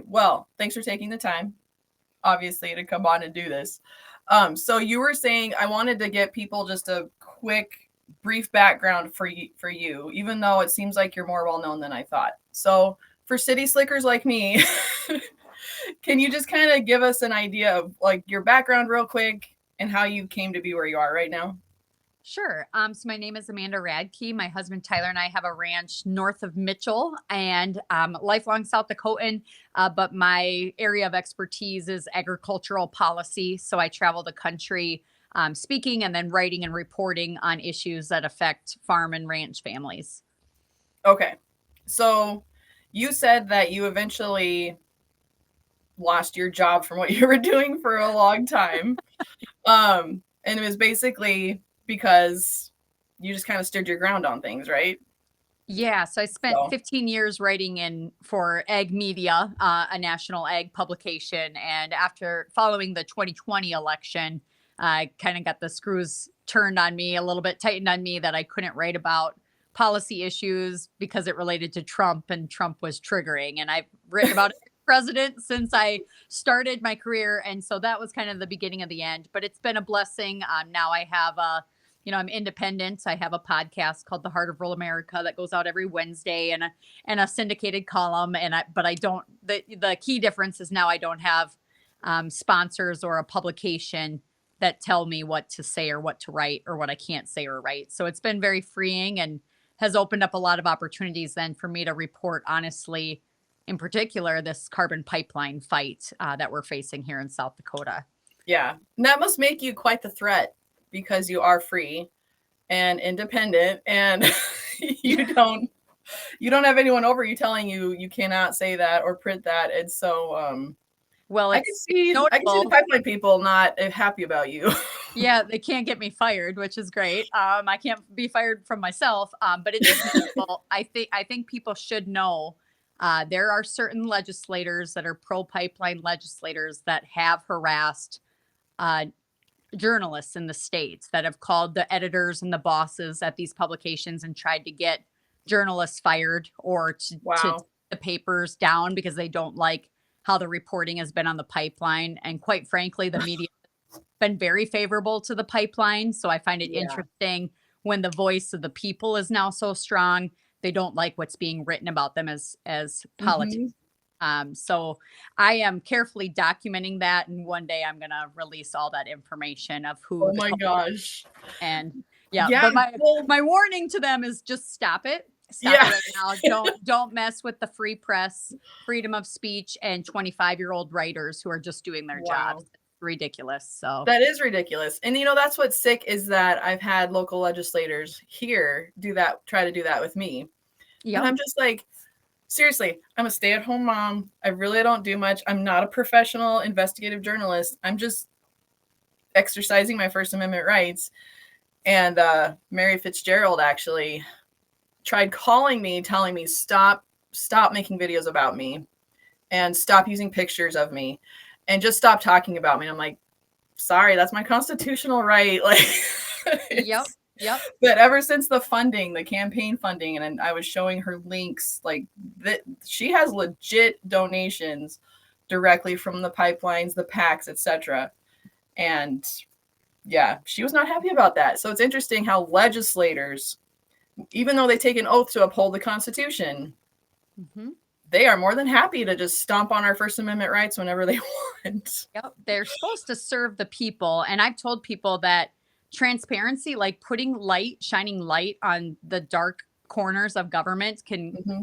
Well, thanks for taking the time, obviously, to come on and do this. So you were saying I wanted to get people just a quick, brief background for you, even though it seems like you're more well known than I thought. So for city slickers like me, can you just kind of give us an idea of like your background real quick and how you came to be where you are right now? Sure. So my name is Amanda Radke. My husband Tyler and I have a ranch north of Mitchell, and lifelong South Dakotan. But my area of expertise is agricultural policy. So I travel the country speaking and then writing and reporting on issues that affect farm and ranch families. Okay. So you said that you eventually lost your job from what you were doing for a long time. And it was basically because you just kind of stood your ground on things, right? Yeah, so I spent So, 15 years writing in for Ag Media, a national ag publication, and after following the 2020 election, I kind of got the screws turned on me a little bit, tightened on me that I couldn't write about policy issues because it related to Trump and Trump was triggering. And I've written about president since I started my career, and so that was kind of the beginning of the end. But it's been a blessing. Now I have a I'm independent. I have a podcast called The Heart of Rural America that goes out every Wednesday, and a syndicated column. But I don't. The key difference is now I don't have sponsors or a publication that tell me what to say or what to write or what I can't say or write. So it's been very freeing and has opened up a lot of opportunities then for me to report honestly, in particular, this carbon pipeline fight that we're facing here in South Dakota. yeah. And that must make you quite the threat because you are free and independent and you don't have anyone over you telling you you cannot say that or print that. And so Well, I can it's see the notable. pipeline people not happy about you. Yeah, they can't get me fired, which is great. I can't be fired from myself, but it is notable. I think people should know there are certain legislators that are pro pipeline legislators that have harassed uh, journalists in the states, that have called the editors and the bosses at these publications and tried to get journalists fired or to take Wow. the papers down because they don't like how the reporting has been on the pipeline. And quite frankly, the media been very favorable to the pipeline. So I find it Yeah. interesting when the voice of the people is now so strong. They don't like what's being written about them as politics. Hmm. So I am carefully documenting that, and one day I'm going to release all that information of who Oh the my gosh. and yeah. Yeah. But my Well, my warning to them is just stop it. Stop it yeah. right now. Don't mess with the free press, freedom of speech, and 25-year-old writers who are just doing their jobs. Wow. It's ridiculous. So That is ridiculous. And that's what's sick is that I've had local legislators here try to do that with me. And yep. I'm just like, seriously, I'm a stay-at-home mom. I really don't do much. I'm not a professional investigative journalist. I'm just exercising my First Amendment rights. And Mary Fitzgerald actually tried calling me, telling me stop making videos about me and stop using pictures of me and just stop talking about me. And I'm like, sorry, that's my constitutional right. Like, Yep. it's, Yep. but ever since the campaign funding, and I was showing her links, like that, she has legit donations directly from the pipelines, the PACs, etc. And yeah, she was not happy about that. So it's interesting how legislators, even though they take an oath to uphold the Constitution, Hmm. they are more than happy to just stomp on our First Amendment rights whenever they want. Yep. They're supposed to serve the people. And I've told people that transparency, like putting light, shining light on the dark corners of government Hmm.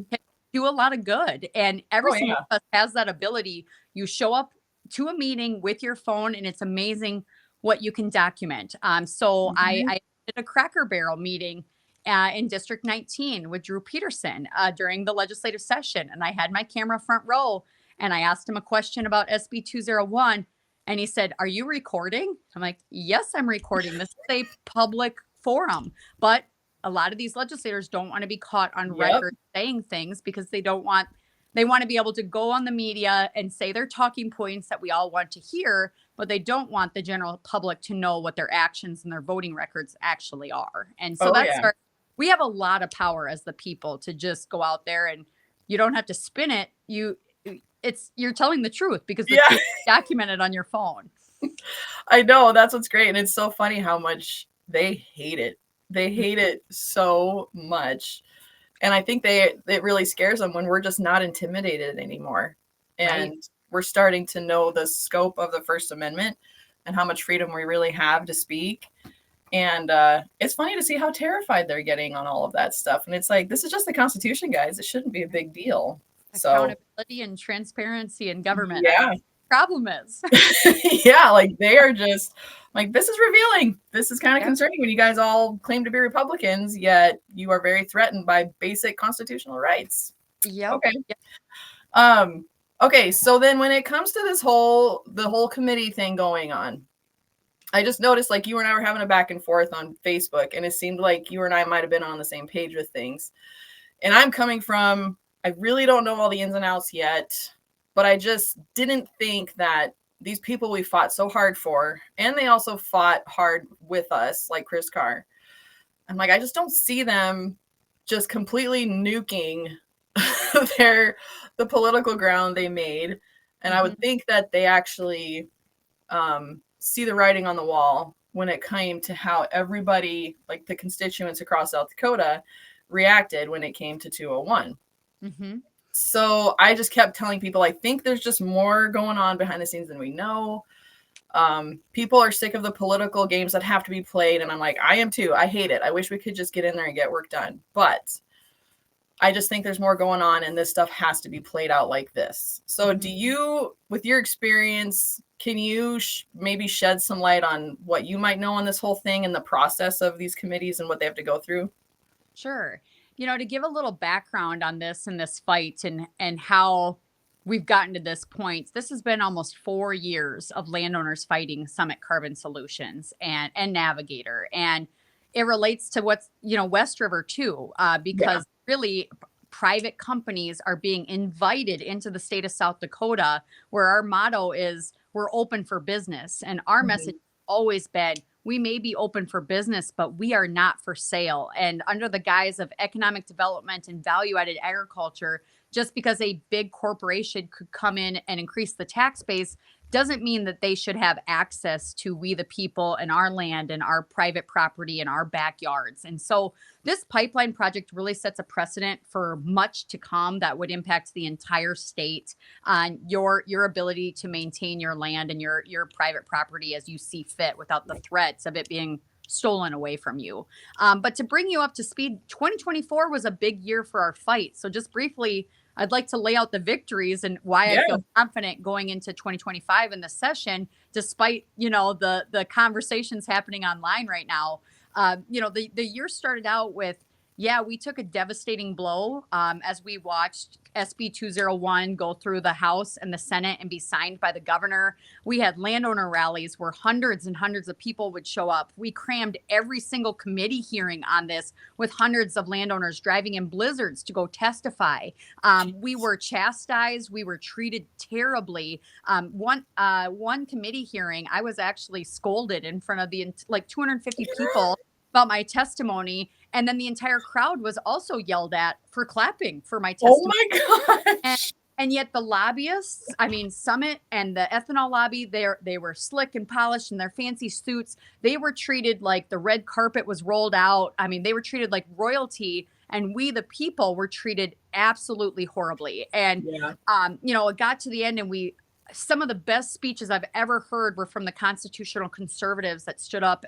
can do a lot of good. And every Oh single yeah. one of us has that ability. You show up to a meeting with your phone and it's amazing what you can document. So Hmm. I did a Cracker Barrel meeting in District 19 with Drew Peterson during the legislative session. And I had my camera front row and I asked him a question about SB 201. And he said, "Are you recording?" I'm like, "Yes, I'm recording. This is a public forum." But a lot of these legislators don't want to be caught on Yep. record saying things because they want to be able to go on the media and say their talking points that we all want to hear, but they don't want the general public to know what their actions and their voting records actually are. And so Oh that's yeah. we have a lot of power as the people to just go out there and you don't have to spin it. you're telling the truth because the Yeah, truth is documented on your phone. I know. That's what's great. And it's so funny how much they hate it. They hate it so much. And I think it really scares them when we're just not intimidated anymore. Right. And we're starting to know the scope of the First Amendment and how much freedom we really have to speak. And it's funny to see how terrified they're getting on all of that stuff. And it's like, this is just the Constitution, guys. It shouldn't be a big deal. So, Accountability and transparency in government. I yeah. think the problem is. Yeah, like they are just like, this is revealing. This is kind of Yeah. concerning when you guys all claim to be Republicans, yet you are very threatened by basic constitutional rights. Yep. Okay. Yep. Okay, so then when it comes to the whole committee thing going on, I just noticed like you and I were having a back and forth on Facebook, and it seemed like you and I might have been on the same page with things. And I'm coming from, I really don't know all the ins and outs yet, but I just didn't think that these people we fought so hard for, and they also fought hard with us, like Chris Carr. I'm like, I just don't see them just completely nuking the political ground they made. And I would think that they actually see the writing on the wall when it came to how everybody, like the constituents across South Dakota, reacted when it came to 201. So I just kept telling people, I think there's just more going on behind the scenes than we know. People are sick of the political games that have to be played. And I'm like, I am too. I hate it. I wish we could just get in there and get work done. But I just think there's more going on, and this stuff has to be played out like this. So do you, with your experience, can you maybe shed some light on what you might know on this whole thing and the process of these committees and what they have to go through? Sure. To give a little background on this and this fight and how we've gotten to this point, this has been almost 4 years of landowners fighting Summit Carbon Solutions and Navigator. And it relates to what's, West River too, because really private companies are being invited into the state of South Dakota, where our motto is we're open for business. And our message has always been, we may be open for business, but we are not for sale. And under the guise of economic development and value added agriculture, just because a big corporation could come in and increase the tax base doesn't mean that they should have access to we the people and our land and our private property and our backyards. And so this pipeline project really sets a precedent for much to come that would impact the entire state on your ability to maintain your land and your private property as you see fit without the threats of it being stolen away from you. But to bring you up to speed, 2024 was a big year for our fight. So just briefly, I'd like to lay out the victories and why I feel confident going into 2025 in the session, despite, the conversations happening online right now. The year started out with, we took a devastating blow as we watched SB 201 go through the House and the Senate and be signed by the governor. We had landowner rallies where hundreds and hundreds of people would show up. We crammed every single committee hearing on this with hundreds of landowners driving in blizzards to go testify. We were chastised. We were treated terribly. One committee hearing, I was actually scolded in front of 250 people about my testimony. And then the entire crowd was also yelled at for clapping for my testimony. Oh my gosh. And yet the lobbyists, Summit and the ethanol lobby, they were slick and polished in their fancy suits. They were treated like the red carpet was rolled out. They were treated like royalty. And we, the people, were treated absolutely horribly. And, it got to the end and some of the best speeches I've ever heard were from the constitutional conservatives that stood up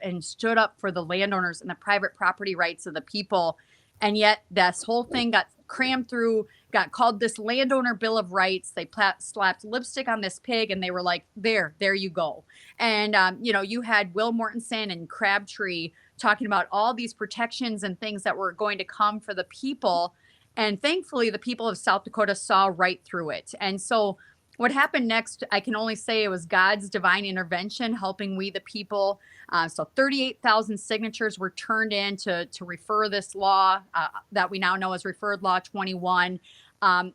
for the landowners and the private property rights of the people. And yet this whole thing got crammed through, got called this landowner bill of rights. They slapped lipstick on this pig and they were like, there you go. And, you had Will Mortensen and Crabtree talking about all these protections and things that were going to come for the people. And thankfully, the people of South Dakota saw right through it. And so what happened next, I can only say it was God's divine intervention helping we the people. So 38,000 signatures were turned in to refer this law that we now know as Referred Law 21. And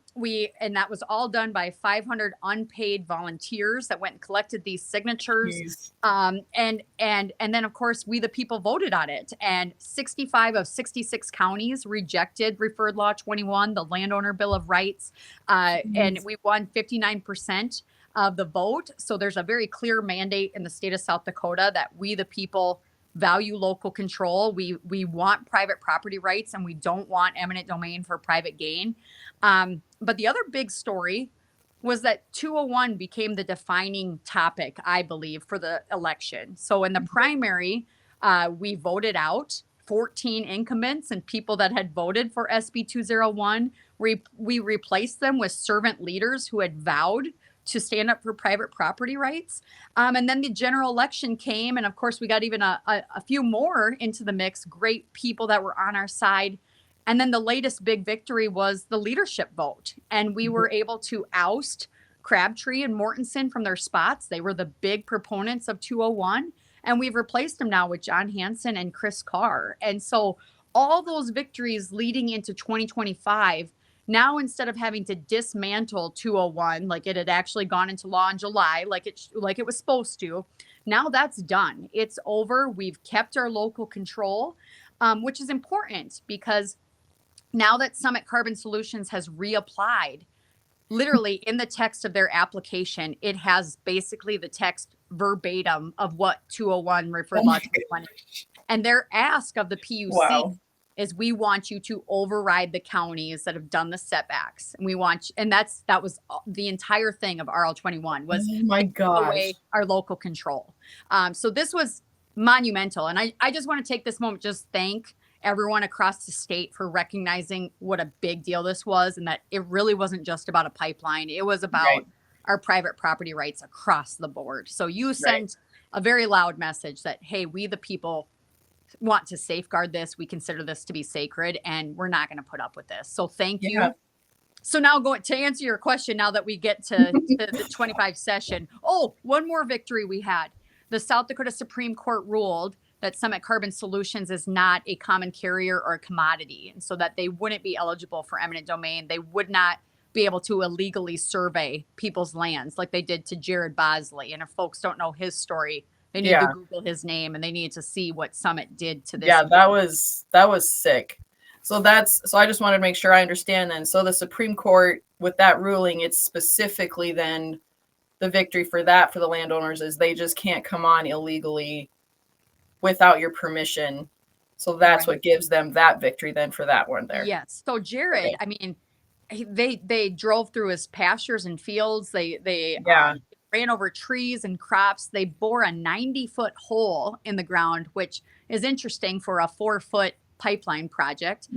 that was all done by 500 unpaid volunteers that went and collected these signatures. Jeez. And then of course we the people voted on it, and 65 of 66 counties rejected referred law 21, the landowner bill of rights. And we won 59% of the vote. So there's a very clear mandate in the state of South Dakota that we the people value local control. We want private property rights, and we don't want eminent domain for private gain. But the other big story was that 201 became the defining topic, I believe, for the election. So in the primary, we voted out 14 incumbents and people that had voted for SB 201. We replaced them with servant leaders who had vowed to stand up for private property rights. And then the general election came. And of course, we got even a few more into the mix, great people that were on our side. And then the latest big victory was the leadership vote. And we were able to oust Crabtree and Mortensen from their spots. They were the big proponents of 201. And we've replaced them now with John Hanson and Chris Carr. And so all those victories leading into 2025, now, instead of having to dismantle 201, like it had actually gone into law in July, like it was supposed to, now that's done. It's over. We've kept our local control, which is important because now that Summit Carbon Solutions has reapplied, literally in the text of their application, it has basically the text verbatim of what 201 referred law 21. And their ask of the PUC is, we want you to override the counties that have done the setbacks. And we want, and that was the entire thing of RL 21 was away our local control. So this was monumental. And I just want to take this moment, just thank everyone across the state for recognizing what a big deal this was, and that it really wasn't just about a pipeline. It was about our private property rights across the board. So you sent a very loud message that, hey, we the people want to safeguard this. We consider this to be sacred, and we're not going to put up with this. So thank you. So now to answer your question, now that we get to the 25 session. Oh, one more victory we had. The South Dakota Supreme Court ruled that Summit Carbon Solutions is not a common carrier or a commodity, and so that they wouldn't be eligible for eminent domain. They would not be able to illegally survey people's lands like they did to Jared Bosley. And if folks don't know his story, they need to Google his name, and they need to see what Summit did to this. Yeah, that was sick. So I just wanted to make sure I understand then. So the Supreme Court, with that ruling, it's specifically then the victory for the landowners is they just can't come on illegally without your permission. So that's what gives them that victory then for that one there. Yes. So Jared, I mean, they drove through his pastures and fields. They ran over trees and crops. They bore a 90-foot hole in the ground, which is interesting for a 4-foot pipeline project.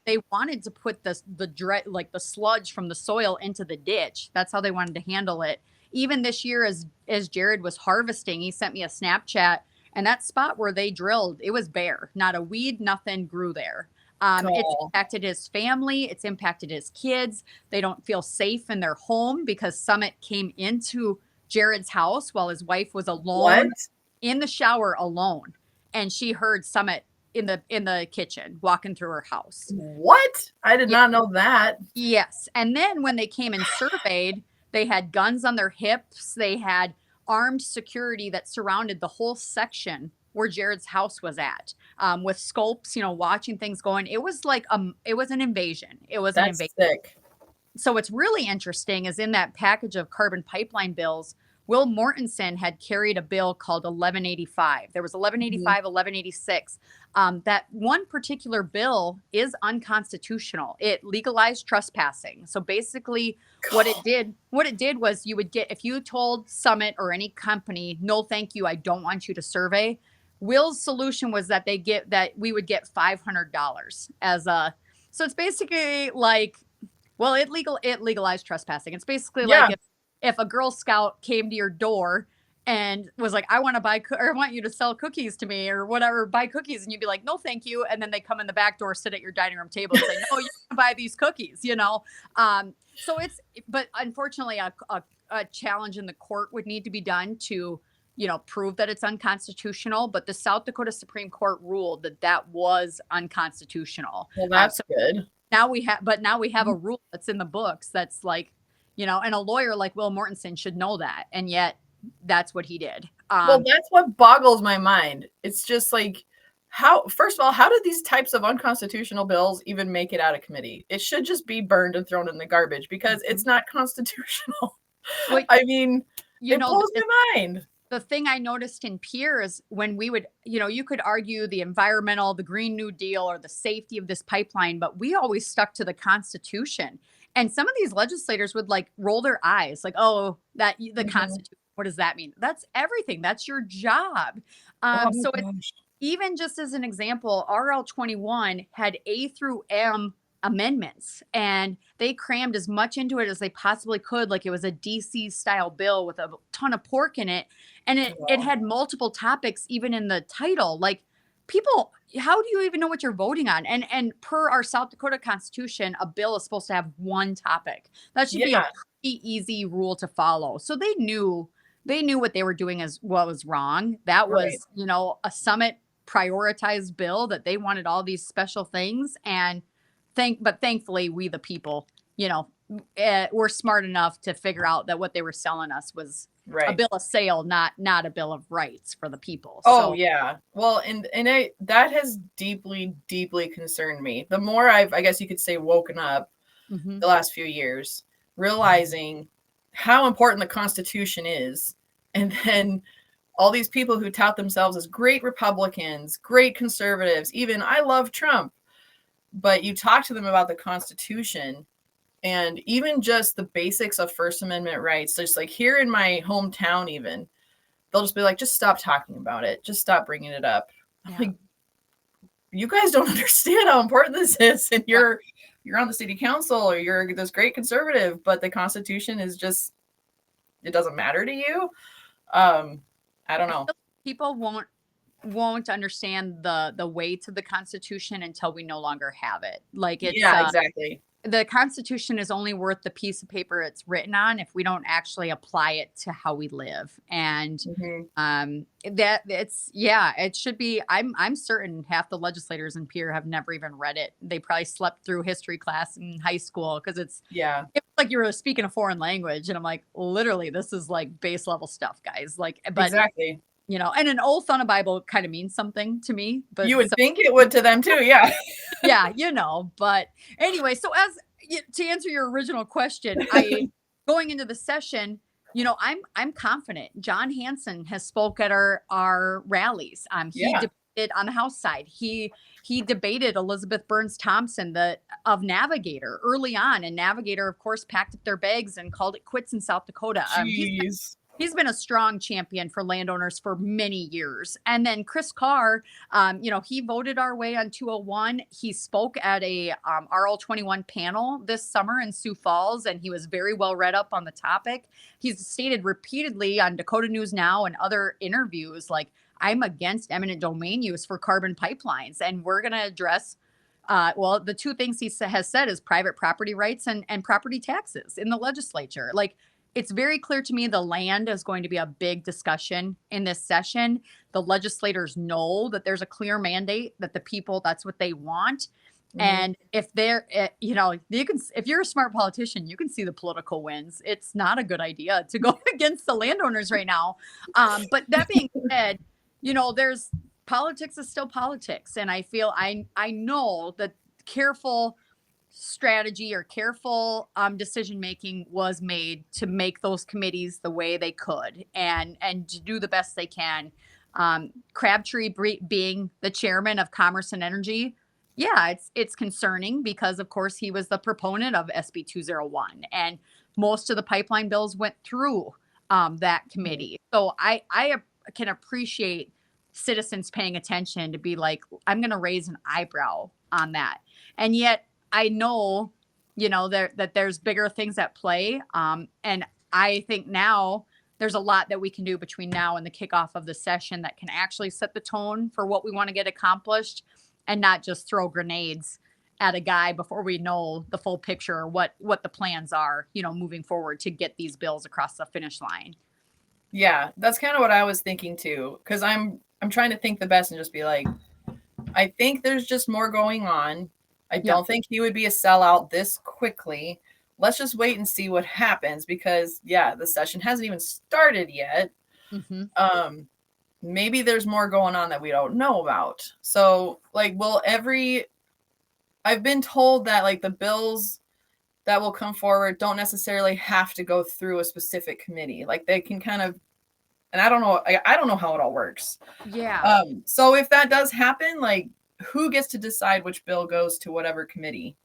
They wanted to put the sludge from the soil into the ditch. That's how they wanted to handle it. Even this year, as Jared was harvesting, he sent me a Snapchat, and that spot where they drilled, it was bare. Not a weed, nothing grew there. It's impacted his family. It's impacted his kids. They don't feel safe in their home because Summit came into Jared's house while his wife was alone in the shower alone. And she heard Summit in the kitchen walking through her house. What? I did not know that. Yes. And then when they came and surveyed, they had guns on their hips. They had armed security that surrounded the whole section where Jared's house was at, with scopes, watching things going. It was like, it was an invasion. It was an invasion. Sick. So what's really interesting is in that package of carbon pipeline bills, Will Mortensen had carried a bill called 1185. There was 1185, 1186. That one particular bill is unconstitutional. It legalized trespassing. So basically what it did was you would get, if you told Summit or any company, no, thank you, I don't want you to survey, Will's solution was that we would get $500 so it's basically like, well, it legalized trespassing. It's basically like if a Girl Scout came to your door and was like, I want to buy, or I want you to sell cookies to me or whatever, buy cookies. And you'd be like, no, thank you. And then they come in the back door, sit at your dining room table and say, no, you can buy these cookies, but unfortunately a challenge in the court would need to be done to, prove that it's unconstitutional. But the South Dakota Supreme Court ruled that was unconstitutional. Well, that's good. now we have a rule that's in the books that's like, and a lawyer like Will Mortensen should know that. And yet that's what he did. Well, that's what boggles my mind. It's just like, first of all, how did these types of unconstitutional bills even make it out of committee? It should just be burned and thrown in the garbage because it's not constitutional. Well, I mean, it blows my mind. The thing I noticed in Pierre is when we would, you could argue the environmental, the Green New Deal, or the safety of this pipeline, but we always stuck to the Constitution. And some of these legislators would like roll their eyes, like, "Oh, that the Constitution. What does that mean?" That's everything. That's your job. So even just as an example, RL 21 had A through M amendments, and they crammed as much into it as they possibly could, like it was a DC style bill with a ton of pork in it. And it had multiple topics even in the title. Like, people, how do you even know what you're voting on? And per our South Dakota Constitution, a bill is supposed to have one topic. That should be a pretty easy rule to follow. So they knew what they were doing as what was wrong. That was, a summit prioritized bill that they wanted all these special things. And thankfully, we the people, were smart enough to figure out that what they were selling us was a bill of sale, not a bill of rights for the people. Oh, yeah. Well, and that has deeply, deeply concerned me. The more I guess you could say, woken up the last few years, realizing how important the Constitution is. And then all these people who tout themselves as great Republicans, great conservatives, even I love Trump. But you talk to them about the Constitution and even just the basics of First Amendment rights, just like here in my hometown, even they'll just be like, just stop talking about it. Just stop bringing it up. Yeah. Like, you guys don't understand how important this is. And you're on the city council or you're this great conservative, but the Constitution is just, it doesn't matter to you. I don't know. People won't understand the weight of the Constitution until we no longer have it. Like, it's exactly. The Constitution is only worth the piece of paper it's written on if we don't actually apply it to how we live. And it should be. I'm certain half the legislators in Pierre have never even read it. They probably slept through history class in high school because it's like you were speaking a foreign language, and I'm like, literally, this is like base level stuff, guys. Like, but exactly. And an oath on a Bible kind of means something to me, but you would think it would to them too. Yeah. Yeah. But anyway, so to answer your original question, going into the session, I'm confident. John Hanson has spoke at our rallies. He debated on the House side. He debated Elizabeth Burns Thompson of Navigator early on, and Navigator, of course, packed up their bags and called it quits in South Dakota. He's been a strong champion for landowners for many years. And then Chris Carr, he voted our way on 201. He spoke at a RL21 panel this summer in Sioux Falls, and he was very well read up on the topic. He's stated repeatedly on Dakota News Now and other interviews, like, I'm against eminent domain use for carbon pipelines. And we're going to address the two things he has said is private property rights and property taxes in the legislature. Like, it's very clear to me the land is going to be a big discussion in this session. The legislators know that there's a clear mandate that the people, that's what they want. And if they're, if you're a smart politician, you can see the political wins. It's not a good idea to go against the landowners right now. But that being said, there's politics is still politics. And I feel I know that careful strategy or careful decision making was made to make those committees the way they could and to do the best they can. Crabtree being the chairman of Commerce and Energy, it's concerning because, of course, he was the proponent of SB 201, and most of the pipeline bills went through that committee. So I can appreciate citizens paying attention to be like, I'm going to raise an eyebrow on that. And yet I know, that there's bigger things at play. And I think now there's a lot that we can do between now and the kickoff of the session that can actually set the tone for what we want to get accomplished and not just throw grenades at a guy before we know the full picture or what the plans are, moving forward to get these bills across the finish line. Yeah, that's kind of what I was thinking too. Cause I'm trying to think the best and just be like, I think there's just more going on. I Yeah. don't think he would be a sellout this quickly. Let's just wait and see what happens because, yeah, the session hasn't even started yet. Mm-hmm. Maybe there's more going on that we don't know about. So, like, I've been told that, like, the bills that will come forward don't necessarily have to go through a specific committee. Like, they can kind of, and I don't know, I don't know how it all works. Yeah. So if that does happen, like, who gets to decide which bill goes to whatever committee?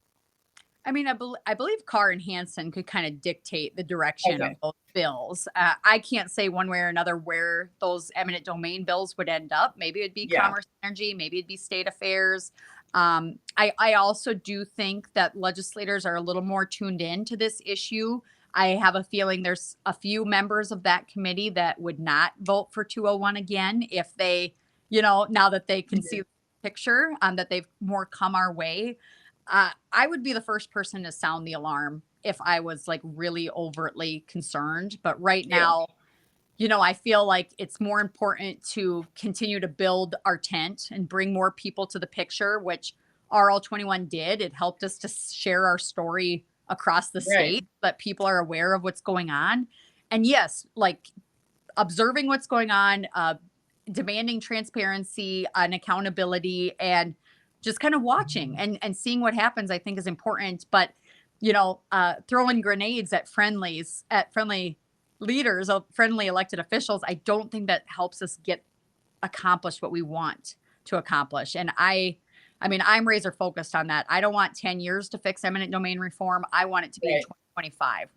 I mean, I believe Carr and Hansen could kind of dictate the direction of Okay. those bills. I can't say one way or another where those eminent domain bills would end up. Maybe it'd be Yeah. commerce, energy, maybe it'd be state affairs. I also do think that legislators are a little more tuned in to this issue. I have a feeling there's a few members of that committee that would not vote for 201 again if they, now that they can see the picture, that they've more come our way. I would be the first person to sound the alarm if I was like really overtly concerned. But right Yeah. now, I feel like it's more important to continue to build our tent and bring more people to the picture, which RL21 did. It helped us to share our story across the Right. state, that people are aware of what's going on. And yes, like observing what's going on, demanding transparency and accountability, and just kind of watching and seeing what happens, I think is important. But throwing grenades at friendly leaders, of friendly elected officials, I don't think that helps us get accomplished what we want to accomplish. And I mean, I'm razor focused on that. I don't want 10 years to fix eminent domain reform. I want it to be in Right. 2025.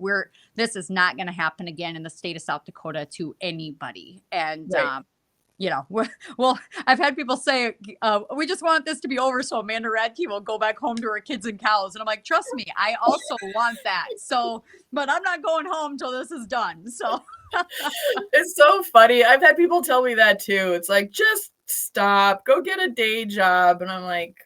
This is not going to happen again in the state of South Dakota to anybody. And Right. well, I've had people say, we just want this to be over so Amanda Radke will go back home to her kids and cows. And I'm like, trust me, I also want that. So, but I'm not going home till this is done. So It's so funny. I've had people tell me that too. It's like, just stop, go get a day job. And I'm like,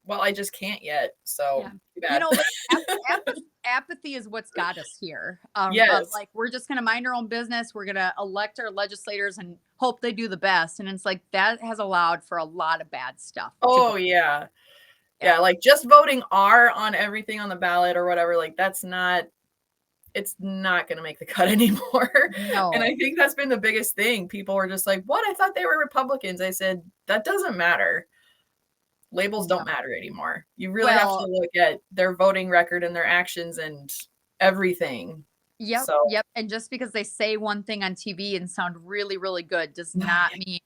well, I just can't yet. So yeah. too bad. But apathy is what's got us here. But Yes. like, we're just going to mind our own business. We're going to elect our legislators and hope they do the best. And it's like, that has allowed for a lot of bad stuff. Oh, yeah. Yeah. Yeah. Like, just voting R on everything on the ballot or whatever, like, it's not going to make the cut anymore. No. And I think that's been the biggest thing. People were just like, what? I thought they were Republicans. I said, that doesn't matter. Labels don't matter anymore. You really have to look at their voting record and their actions and everything. Yep. So, Yep. And just because they say one thing on TV and sound really, really good does not mean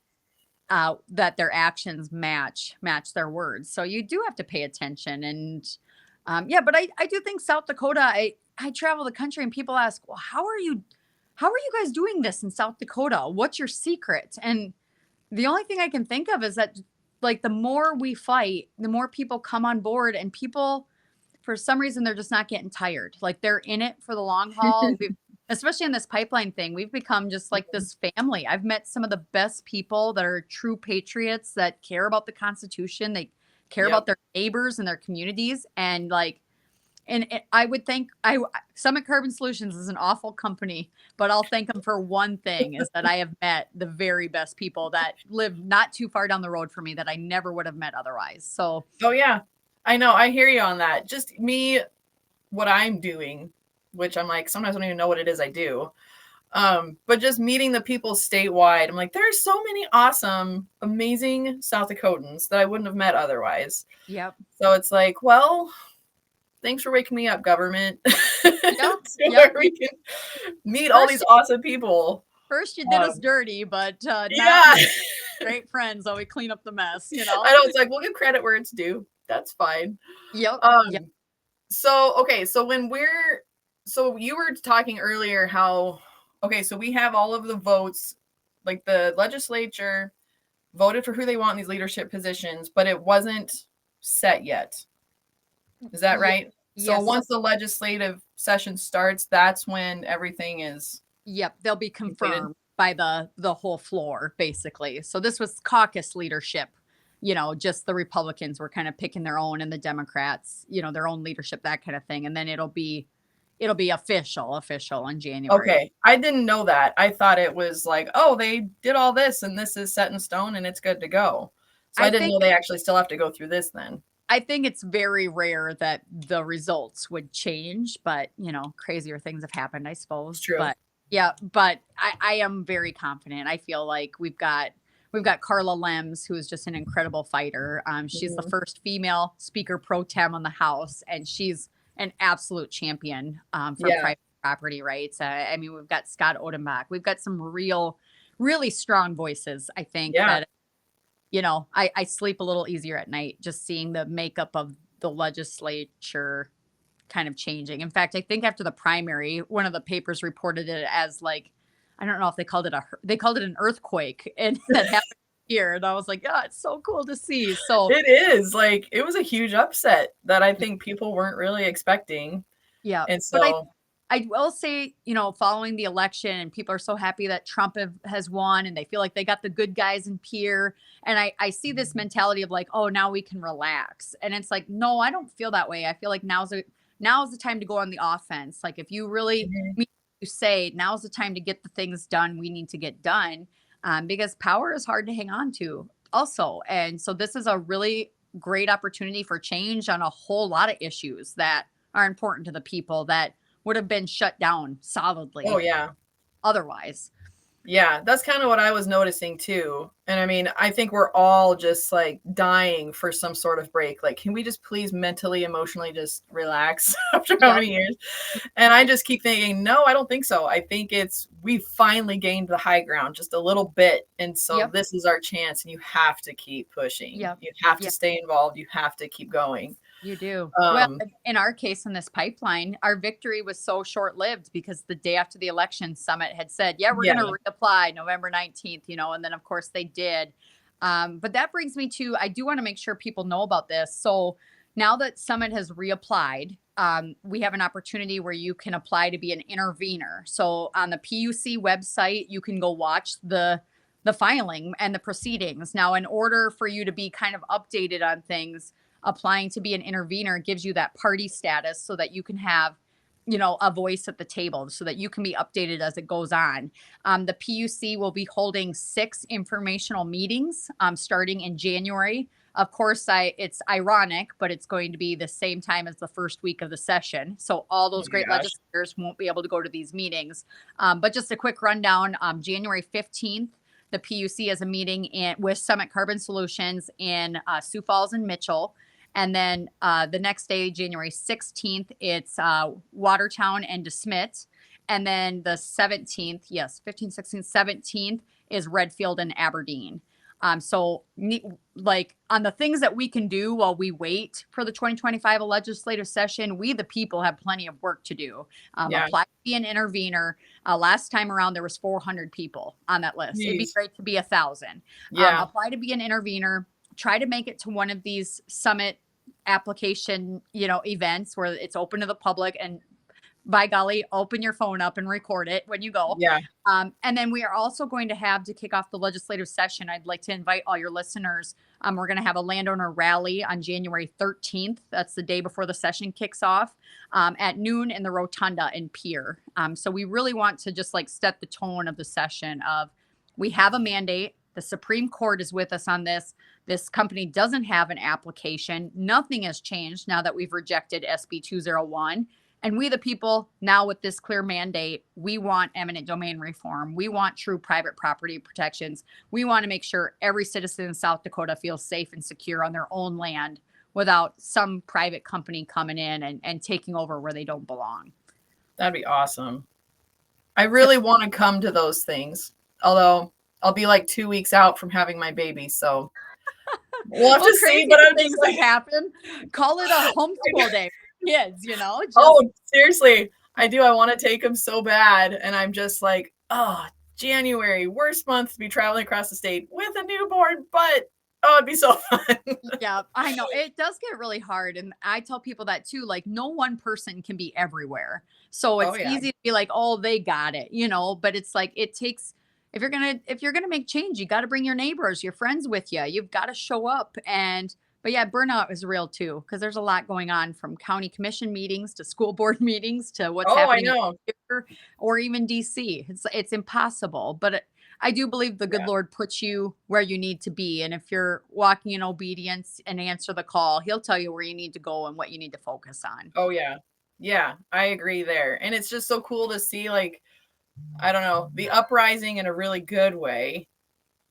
that their actions match their words. So you do have to pay attention. And but I do think South Dakota, I travel the country and people ask, well, how are you guys doing this in South Dakota? What's your secret? And the only thing I can think of is that, like, the more we fight, the more people come on board, and people, for some reason, they're just not getting tired. Like, they're in it for the long haul. Especially in this pipeline thing, we've become just like this family. I've met some of the best people that are true patriots, that care about the Constitution. They care about their neighbors and their communities. And like, I would think Summit Carbon Solutions is an awful company, but I'll thank them for one thing, is that I have met the very best people that live not too far down the road from me that I never would have met otherwise. So, oh yeah, I know. I hear you on that. Just me, what I'm doing, which I'm like, sometimes I don't even know what it is I do. But just meeting the people statewide, I'm like, there's so many awesome, amazing South Dakotans that I wouldn't have met otherwise. yep. So it's like, well, thanks for waking me up, government. Yep. We can meet all these awesome people. First, you did us dirty, but now great friends. So we clean up the mess, I know, it's like, we'll give credit where it's due. That's fine. Yep. So, okay. So you were talking earlier how, okay, so we have all of the votes, like the legislature voted for who they want in these leadership positions, but it wasn't set yet. Is that right? So once the legislative session starts, that's when everything is. Yep. They'll be confirmed by the whole floor, basically. So this was caucus leadership. Just the Republicans were kind of picking their own, and the Democrats, their own leadership, that kind of thing. And then it'll be official in January. Okay. I didn't know that. I thought it was like, oh, they did all this and this is set in stone and it's good to go. So I didn't know they actually still have to go through this then. I think it's very rare that the results would change, but crazier things have happened, I It's suppose. true. But yeah, but I am very confident. I feel like we've got Carla Lems, who is just an incredible fighter. She's the Mhm. first female speaker pro tem on the House, and she's an absolute champion for Yeah. private property rights. I mean, we've got Scott Odenbach. We've got some really strong voices. I think Yeah. that I sleep a little easier at night just seeing the makeup of the legislature kind of changing. In fact, I think after the primary, one of the papers reported it as like, I don't know if they called it an earthquake, and that happened here. And I was like, yeah, it's so cool to see. So It is, like, it was a huge upset that I think people weren't really expecting, yeah, and but I so I will say, following the election, and people are so happy that Trump has won, and they feel like they got the good guys in Pierre. And I see this mentality of like, oh, now we can relax. And it's like, no, I don't feel that way. I feel like now's the time to go on the offense. Like if you really Mhm. mean what you say, now's the time to get the things done we need to get done, because power is hard to hang on to also. And so this is a really great opportunity for change on a whole lot of issues that are important to the people that would have been shut down Oh, solidly yeah. otherwise. Yeah, that's kinda what I was noticing too, and I mean, I think we're all just, like, dying for some sort of break, like, "Can we just please mentally, emotionally just relax after how Yep. many years?" And I just keep thinking, "No, I don't think so. I think it's we finally gained the high ground just a little bit, and so Yep. this is our chance, and you have to keep pushing. Yep. You have to Yep. stay involved. You have to keep going." You do. Well, Um, in our case in this pipeline, our victory was so short lived because the day after the election, Summit had said, yeah, we're going yeah, to reapply November 19th, and then of course they did. But that brings me to, I do want to make sure people know about this. So now that Summit has reapplied, we have an opportunity where you can apply to be an intervener. So on the PUC website, you can go watch the filing and the proceedings. Now, in order for you to be kind of updated on things, applying to be an intervener gives you that party status so that you can have a voice at the table so that you can be updated as it goes on. The PUC will be holding 6 informational meetings starting in January. Of course, it's ironic, but it's going to be the same time as the first week of the session. So all oh those my great gosh. legislators won't be able to go to these meetings. But just a quick rundown, January 15th, the PUC has a meeting with Summit Carbon Solutions in Sioux Falls and Mitchell. And then the next day, January 16th, it's Watertown and DeSmet. And then the 17th, yes, 15th, 16th, 17th is Redfield and Aberdeen. So, like on the things that we can do while we wait for the 2025 legislative session, we, the people, have plenty of work to do. Yeah, Apply to be an intervener. Last time around, there was 400 people on that list. It'd be jeez. great to be 1,000. Yeah, Apply to be an intervener. Try to make it to one of these summit application, events where it's open to the public, and by golly, open your phone up and record it when you go. yeah, And then we are also going to have to kick off the legislative session. I'd like to invite all your listeners. We're going to have a landowner rally on January 13th. That's the day before the session kicks off at noon in the Rotunda in Pierre. So we really want to just like set the tone of the session of we have a mandate. The Supreme Court is with us on this. This company doesn't have an application. Nothing has changed now that we've rejected SB 201. And we, the people, now with this clear mandate, we want eminent domain reform. We want true private property protections. We want to make sure every citizen in South Dakota feels safe and secure on their own land without some private company coming in and taking over where they don't belong. that'd be awesome. I So, really wanna come to those things, although I'll be, like, 2 weeks out from having my baby, so we'll have well, to see, crazy but I'm just things have like happened. Call it a homeschool day for kids, just oh, seriously, I do, I wanna take him so bad, and I'm just like, "Oh, January, worst month to be traveling across the state with a newborn, but, oh, it'd be so fun." yeah, I know. It does get really hard. And I tell people that too. Like, no one person can be everywhere. So Oh, it's yeah. easy to be like, oh, they got it, but it's like it takes if you're gonna make change, you gotta bring your neighbors, your friends with you. You've got to show up. But yeah, burnout is real too, because there's a lot going on from county commission meetings to school board meetings to what's Oh, I happening know. here or even DC. It's impossible. But I do believe the good Yeah. Lord puts you where you need to be. And if you're walking in obedience and answer the call, he'll tell you where you need to go and what you need to focus on. Oh yeah. Yeah, I agree there. And it's just so cool to see, like, I don't know, the uprising in a really good way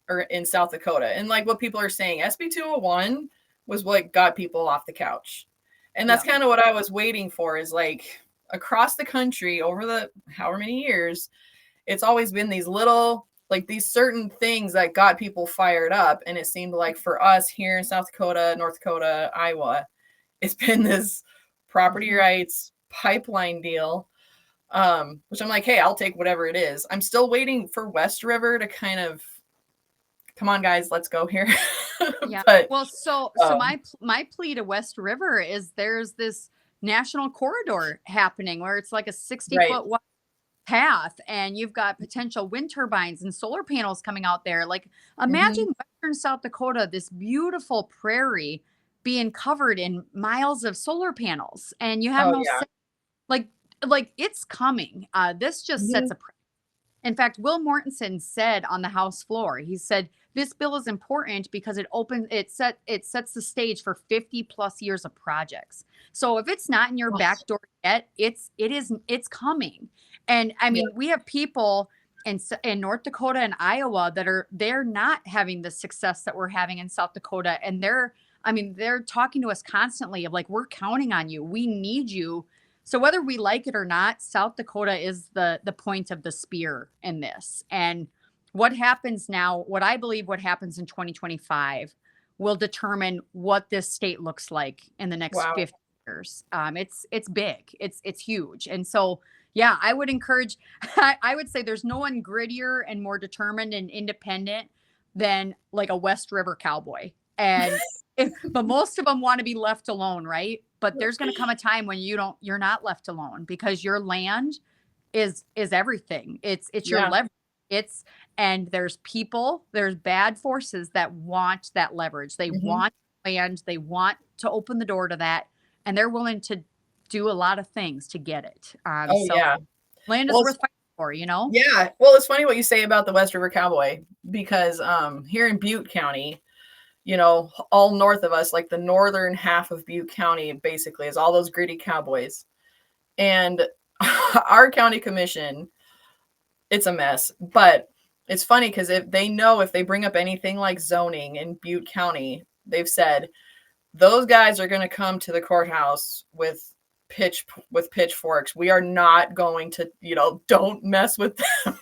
or in South Dakota. And like what people are saying, SB 201 was what got people off the couch. And that's Yeah. kind of what I was waiting for, is like across the country over the however many years, it's always been these little, like these certain things that got people fired up. And it seemed like for us here in South Dakota, North Dakota, Iowa, it's been this property Mhm. rights pipeline deal, which I'm like, hey, I'll take whatever it is. I'm still waiting for West River to kind of, come on, guys, let's go here. Yeah. But Well, so um, my plea to West River is there's this national corridor happening where it's like a 60 right. foot wide path, and you've got potential wind turbines and solar panels coming out there. Like, Hmm. imagine western South Dakota, this beautiful prairie being covered in miles of solar panels, and you have Oh no yeah. like it's coming. This just sets Hmm. a in fact, Will Mortensen said on the House floor, he said, this bill is important because it sets the stage for 50 plus years of projects. So if it's not in your back door yet, it's coming. And I Yeah. mean, we have people in North Dakota and Iowa they're not having the success that we're having in South Dakota. And they're talking to us constantly of like, we're counting on you. We need you. So whether we like it or not, South Dakota is the point of the spear in this. And what happens now, what I believe what happens in 2025 will determine what this state looks like in the next Wow. 50 years. It's big. It's huge. And so yeah, I would encourage I would say there's no one grittier and more determined and independent than like a West River cowboy. And but most of them want to be left alone, right? But there's going to come a time when you're not left alone because your land is everything. It's your Yeah. leverage. It's and there's bad forces that want that leverage. They Hmm. want land, they want to open the door to that, and they're willing to do a lot of things to get it. Oh So yeah. land is Well, worth fighting for, you know? yeah. Well, it's funny what you say about the West River Cowboy, because here in Butte County, all north of us, like the northern half of Butte County, basically is all those gritty cowboys. And our county commission, it's a mess. But it's funny because if they bring up anything like zoning in Butte County, they've said those guys are going to come to the courthouse with pitchforks. We are not going to, don't mess with them.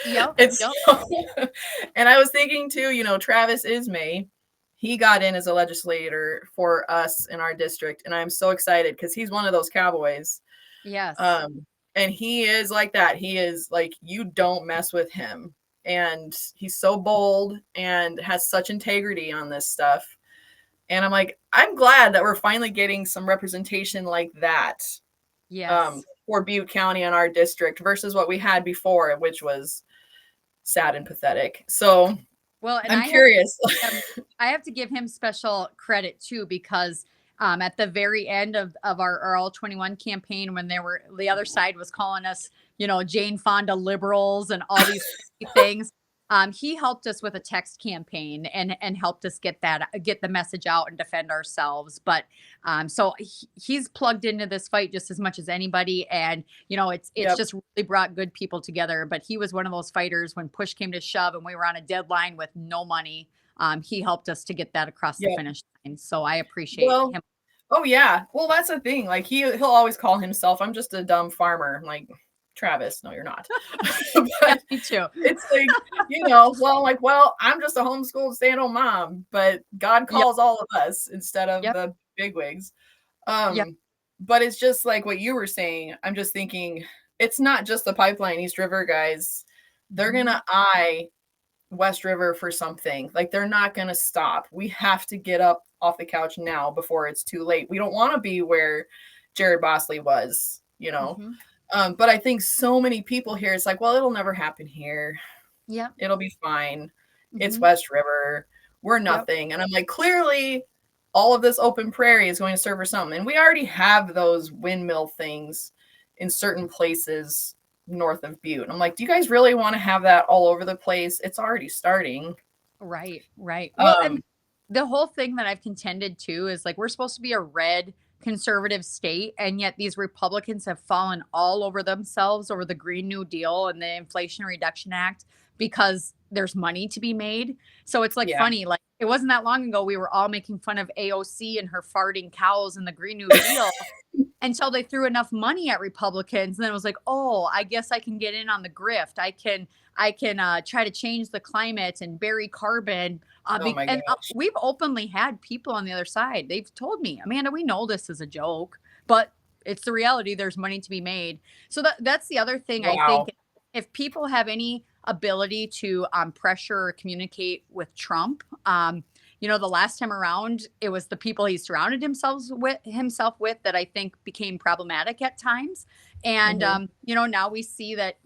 Yep. It's Yep. and I was thinking too, Travis Ismay, he got in as a legislator for us in our district, and I'm so excited because he's one of those cowboys. Yes. Um, and he is like that. He is like, you don't mess with him. And he's so bold and has such integrity on this stuff. And I'm like, I'm glad that we're finally getting some representation like that, Yes. for Butte County and our district versus what we had before, which was sad and pathetic. So Well, and I'm curious. I have to give him special credit too, because at the very end of our All 21 campaign, when the other side was calling us, Jane Fonda liberals and all these things, he helped us with a text campaign and helped us get the message out and defend ourselves. But so he's plugged into this fight just as much as anybody, and it's Yep. just really brought good people together. But he was one of those fighters when push came to shove and we were on a deadline with no money. He helped us to get that across the Yep. finish line. So I appreciate Well, him. oh yeah. Well, that's the thing. Like he'll always call himself, I'm just a dumb farmer. I'm like, Travis, no, you're not. Yeah, But me too. it's like, well, I'm like, I'm just a homeschooled stay-at-home mom, but God Yep. calls all of us instead of Yep. the bigwigs. Yep. But it's just like what you were saying. I'm just thinking it's not just the pipeline East River guys. They're Mhm. gonna eye West River for something. Like they're not gonna stop. We have to get up off the couch now before it's too late. We don't want to be where Jared Bosley was. Mhm. But I think so many people here, it's like, well, it'll never happen here. Yep. It'll be fine. It's Mhm. West River. We're Yep. nothing. And I'm like, clearly, all of this open prairie is going to serve for something. And we already have those windmill things in certain places north of Butte. And I'm like, do you guys really want to have that all over the place? It's already starting. Right, right. Well, and Um, the whole thing that I've contended to is like we're supposed to be a red conservative state, and yet these Republicans have fallen all over themselves over the Green New Deal and the Inflation Reduction Act because there's money to be made. So it's like yeah. funny, like it wasn't that long ago we were all making fun of AOC and her farting cows and the Green New Deal until they threw enough money at Republicans. And then it was like, oh, I guess I can get in on the grift. I can try to change the climate and bury carbon. Oh my gosh. We've openly had people on the other side. They've told me, Amanda, we know this is a joke, but it's the reality. There's money to be made. So that's the other thing. I Wow. think if people have any ability to pressure or communicate with Trump, the last time around, it was the people he surrounded himself with that I think became problematic at times. And Hmm. now we see that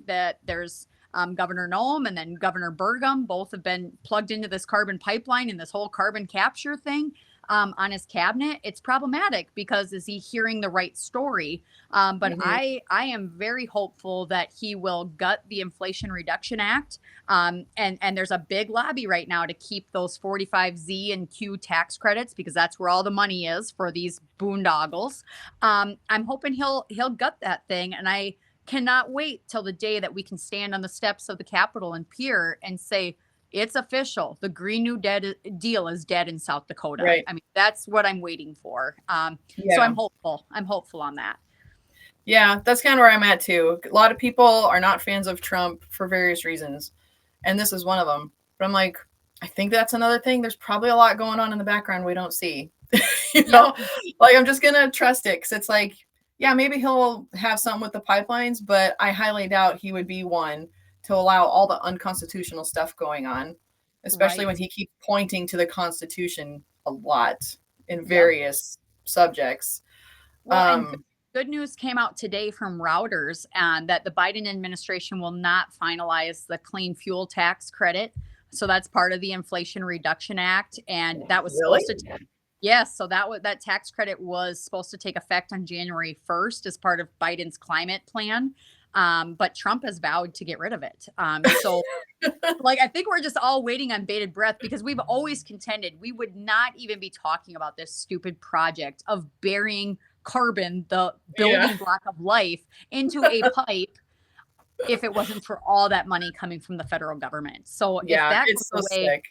there's Governor Noem and then Governor Burgum both have been plugged into this carbon pipeline and this whole carbon capture thing on his cabinet. It's problematic because is he hearing the right story? But Hmm. I am very hopeful that he will gut the Inflation Reduction Act. And there's a big lobby right now to keep those 45Z and Q tax credits because that's where all the money is for these boondoggles. I'm hoping he'll gut that thing, and I cannot wait till the day that we can stand on the steps of the Capitol and Pier and say, it's official. The Green New Deal is dead in South Dakota. Right. I mean, that's what I'm waiting for. So Yeah. I'm hopeful. I'm hopeful on that. Yeah, that's kind of where I'm at too. A lot of people are not fans of Trump for various reasons, and this is one of them. But I'm like, I think that's another thing. There's probably a lot going on in the background we don't see. you Yep. know, like I'm just gonna trust it because it's like, yeah, maybe he'll have something with the pipelines, but I highly doubt he would be one to allow all the unconstitutional stuff going on, especially when Right. he keeps pointing to the Constitution a lot in Yep. various subjects. Well, and Um, good news came out today from Reuters and that the Biden administration will not finalize the clean fuel tax credit. So that's part of the Inflation Reduction Act, and that was really? supposed to. Yes, so that tax credit was supposed to take effect on January 1st as part of Biden's climate plan. But Trump has vowed to get rid of it. So like I think we're just all waiting on bated breath because we've always contended we would not even be talking about this stupid project of burying carbon, the Yeah. building block of life, into a pipe if it wasn't for all that money coming from the federal government. So if Yeah, that it's goes so away, sick.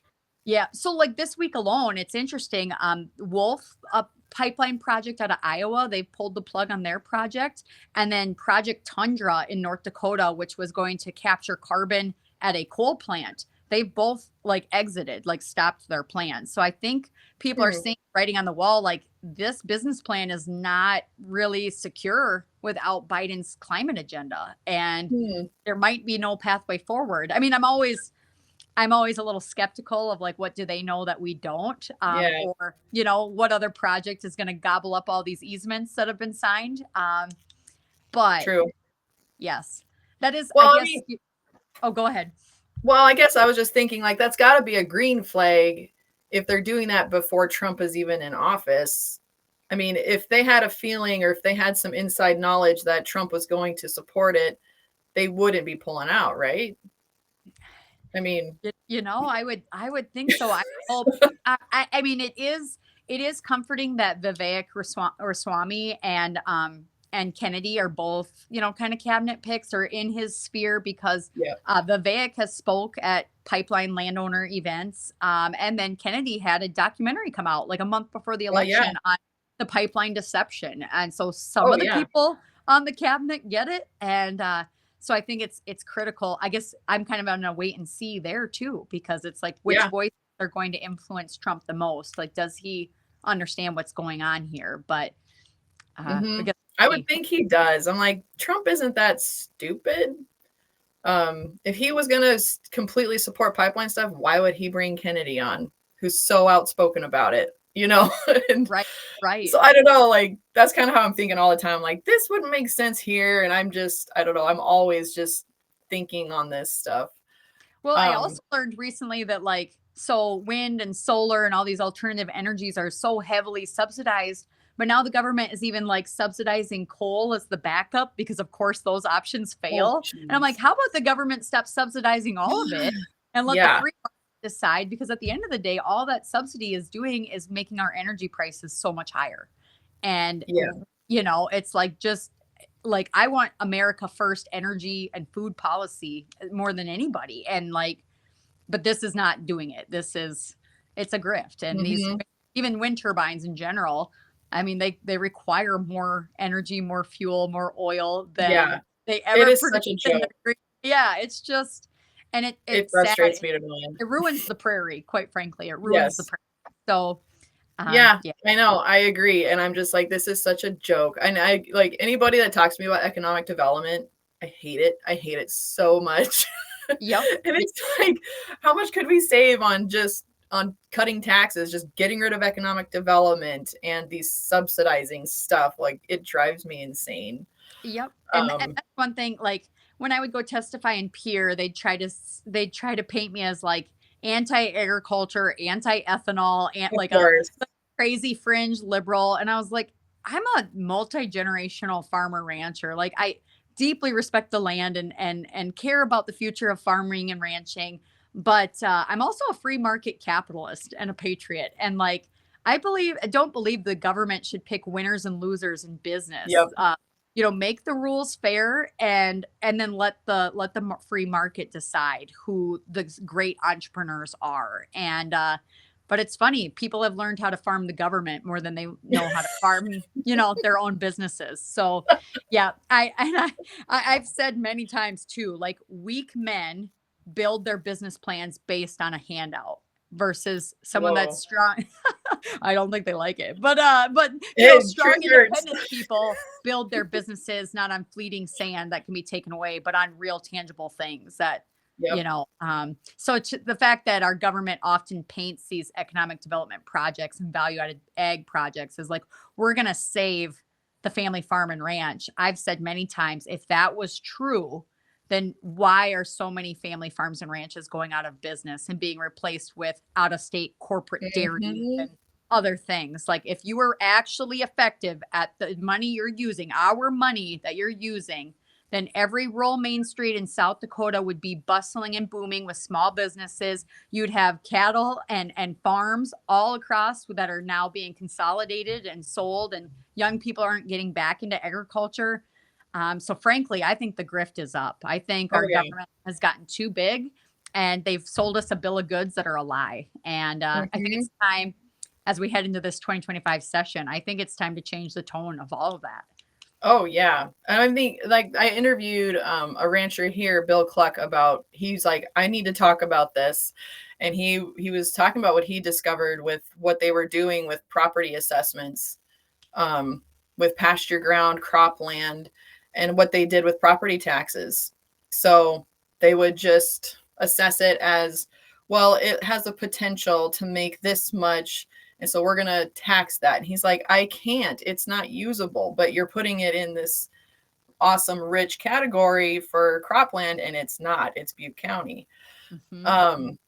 yeah. So like this week alone, it's interesting. Wolf, a pipeline project out of Iowa, they pulled the plug on their project. And then Project Tundra in North Dakota, which was going to capture carbon at a coal plant. They've both like exited, like stopped their plans. So I think people are Hmm. seeing writing on the wall, like this business plan is not really secure without Biden's climate agenda. And Hmm. there might be no pathway forward. I mean, I'm always a little skeptical of like what do they know that we don't, Yeah, or what other project is going to gobble up all these easements that have been signed. But true. yes, that is, I Well, I guess. mean, Oh, go ahead. I guess I was just thinking like that's got to be a green flag if they're doing that before Trump is even in office. I mean, if they had a feeling or if they had some inside knowledge that Trump was going to support it, they wouldn't be pulling out, right? I mean, I would think so. I hope. I mean, it is comforting that Vivek Ramaswamy and Kennedy are both kind of cabinet picks or in his sphere because yeah. Vivek has spoke at pipeline landowner events, and then Kennedy had a documentary come out like a month before the Well, yeah. election on the pipeline deception, and so some Oh, of the yeah. people on the cabinet get it, and so I think it's critical. I guess I'm kind of on a wait and see there too, because it's like which Yeah. voices are going to influence Trump the most? Like, does he understand what's going on here? But I Hmm. guess I we'll would see. think he does. I'm like, Trump isn't that stupid. If he was going to completely support pipeline stuff, why would he bring Kennedy on, who's so outspoken about it? And Right, right. so I don't know. Like that's kind of how I'm thinking all the time. Like this wouldn't make sense here, and I don't know. I'm always just thinking on this stuff. Well, I Um, also learned recently that so wind and solar and all these alternative energies are so heavily subsidized But now the government is even like subsidizing coal as the backup because, of course, those options Oh, fail. And I'm like, jeez. how about the government stop subsidizing all of it and let the Yeah. free market decide? Because at the end of the day, all that subsidy is doing is making our energy prices so much higher. And, Yeah. it's like just like I want America first energy and food policy more than anybody. And like, but this is not doing it. It's a grift. And these, Hmm. even wind turbines in general, I mean, they require more energy, more fuel, more oil than Yeah. they It ever is produce such a in joke. yeah, it's just, and It it's sad. frustrates me to no end. It ruins the prairie, quite frankly. It ruins the Yes. prairie. So, Yeah, yeah. I know. I agree. And I'm just like, this is such a joke. And I like anybody that talks to me about economic development, I hate it. I hate it so much. Yep. And it's like, how much could we save on just on cutting taxes, just getting rid of economic development and these subsidizing stuff? Like it drives me insane. Yep. And Um, that's one thing, like when I would go testify in peer, they'd try to paint me as like anti-agriculture, anti-ethanol, and of like a course. crazy fringe liberal. And I was like, I'm a multi-generational farmer rancher. Like I deeply respect the land and care about the future of farming and ranching. But I'm also a free market capitalist and a patriot. And like I don't believe the government should pick winners and losers in business. Yep. Make the rules fair and then let the free market decide who the great entrepreneurs are. And but it's funny, people have learned how to farm the government more than they know how to farm, their own businesses. So yeah, I've said many times too, like weak men build their business plans based on a handout versus someone that's Whoa. strong. I don't think they like it. But Hey, strong truth hurts. independent people build their businesses not on fleeting sand that can be taken away, but on real tangible things that Yep. so the fact that our government often paints these economic development projects and value added ag projects is like we're going to save the family farm and ranch. I've said many times, if that was true, then why are so many family farms and ranches going out of business and being replaced with out of state corporate dairy Hmm. and other things? Like if you were actually effective at the money you're using, our money that you're using, then every rural main street in South Dakota would be bustling and booming with small businesses. You'd have cattle and farms all across that are now being consolidated and sold, and young people aren't getting back into agriculture. So frankly, I think the grift is up. I think Oh our yeah. government has gotten too big and they've sold us a bill of goods that are a lie. And I think Hmm. it's time, as we head into this 2025 session, I think it's time to change the tone of all of that. Oh yeah. And I think like I interviewed a rancher here, Bill Cluck, about he's like, I need to talk about this. And he was talking about what he discovered with what they were doing with property assessments, um, with pasture ground, cropland, and what they did with property taxes. So they would just assess it as, well, it has a potential to make this much. And so we're going to tax that. And he's like, I can't. It's not usable, but you're putting it in this awesome, rich category for cropland, and it's not. It's Butte County. Hmm. Um,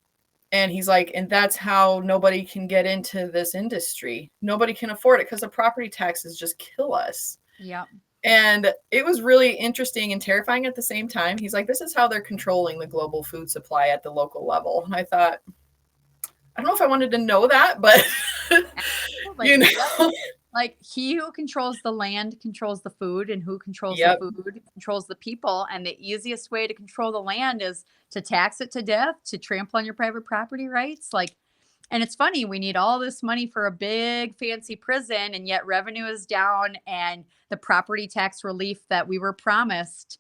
and he's like, and that's how nobody can get into this industry. Nobody can afford it because the property taxes just kill us. Yep. And it was really interesting and terrifying at the same time. He's like, this is how they're controlling the global food supply at the local level. And I thought, I don't know if I wanted to know that, but you Absolutely. Yep. know, Like he who controls the land controls the food, and who controls the yep, food controls the people. And the easiest way to control the land is to tax it to death, to trample on your private property rights. Like, and it's funny, we need all this money for a big fancy prison, and yet revenue is down, and the property tax relief that we were promised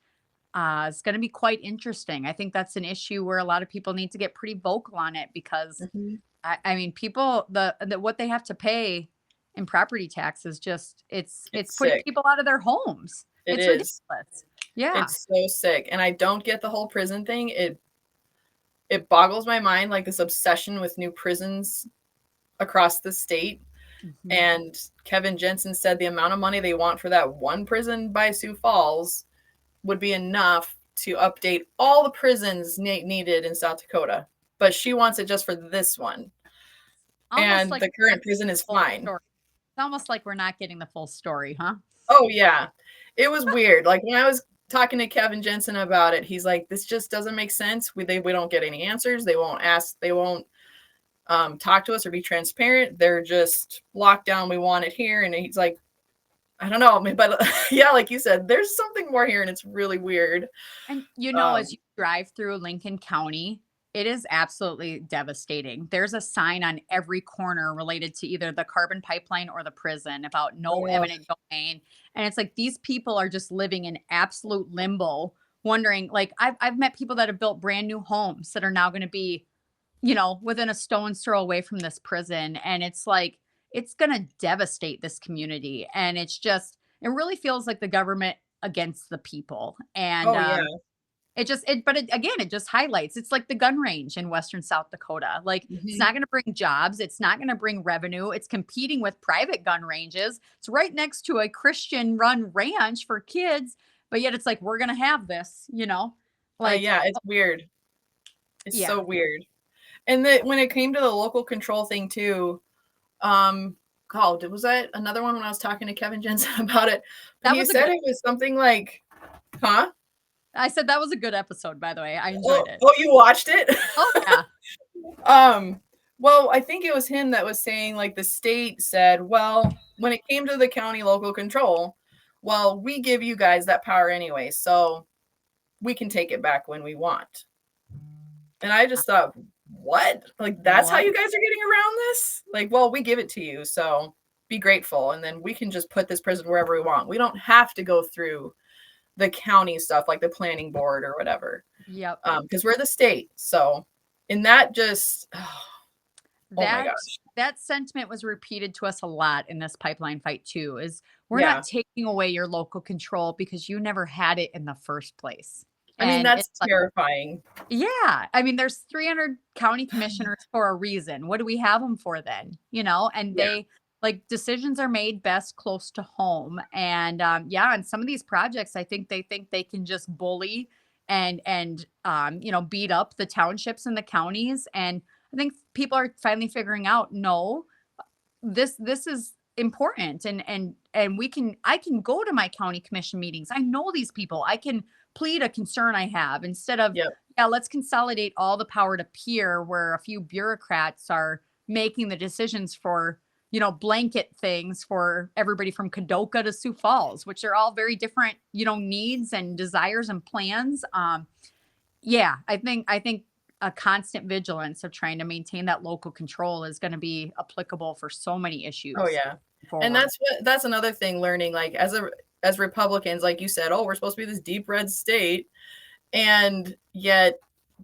is going to be quite interesting. I think that's an issue where a lot of people need to get pretty vocal on it because mhm, I mean, people the what they have to pay in property tax is just it's it's putting sick. people out of their homes. It It's is. ridiculous. Yeah. It's so sick. And I don't get the whole prison thing. It boggles my mind, like this obsession with new prisons across the state. Mhm. And Kevin Jensen said the amount of money they want for that one prison by Sioux Falls would be enough to update all the prisons needed in South Dakota. But she wants it just for this one. Almost And like the a current prison is Netflix fine. story. almost like we're not getting the full story, huh? Oh yeah. It was weird. Like when I was talking to Kevin Jensen about it, he's like, this just doesn't make sense. We don't get any answers. They won't ask, they won't talk to us or be transparent. They're just locked down. We want it here. And he's like, I don't know, but yeah, like you said, there's something more here and it's really weird. And as Um, you drive through Lincoln County, it is absolutely devastating. There's a sign on every corner related to either the carbon pipeline or the prison about no oh, eminent domain. And it's like these people are just living in absolute limbo, wondering, like, I've met people that have built brand new homes that are now going to be, within a stone's throw away from this prison. And it's like, it's going to devastate this community. And it really feels like the government against the people. And oh yeah. again, it just highlights, it's like the gun range in Western South Dakota. Like, it's Mhm. not going to bring jobs. It's not going to bring revenue. It's competing with private gun ranges. It's right next to a Christian run ranch for kids. But yet it's like, we're going to have this. Like, Yeah, it's weird. It's yeah, so weird. And when it came to the local control thing too, um, oh, was that another one when I was talking to Kevin Jensen about it? But that he was a said good, it was something like, huh? I said that was a good episode, by the way. I Oh, enjoyed it. oh, you watched it? Oh, yeah. Um, well, I think it was him that was saying like the state said, well, when it came to the county local control, well, we give you guys that power anyway, so we can take it back when we want. And I just thought, what? Like that's how What? you guys are getting around this? Like, well, we give it to you, so be grateful, and then we can just put this prison wherever we want. We don't have to go through the county stuff like the planning board or whatever. Yep. Because we're the state. So, and that just, oh my that gosh. that sentiment was repeated to us a lot in this pipeline fight too, is we're Yeah. not taking away your local control because you never had it in the first place. I mean, And it's that's like, terrifying. yeah, I mean, there's 300 county commissioners for a reason. What do we have them for then? And Yeah. they, like, decisions are made best close to home. And yeah, on some of these projects, I think they can just bully and beat up the townships and the counties. And I think people are finally figuring out, no, this is important. And I can go to my county commission meetings. I know these people. I can plead a concern I have, instead of, Yep. yeah, let's consolidate all the power to peer, where a few bureaucrats are making the decisions for, blanket things for everybody from Kadoka to Sioux Falls, which are all very different, needs and desires and plans. Yeah, I think a constant vigilance of trying to maintain that local control is going to be applicable for so many Oh issues yeah. And forward. that's another thing learning, like as Republicans, like you said, oh, we're supposed to be this deep red state. And yet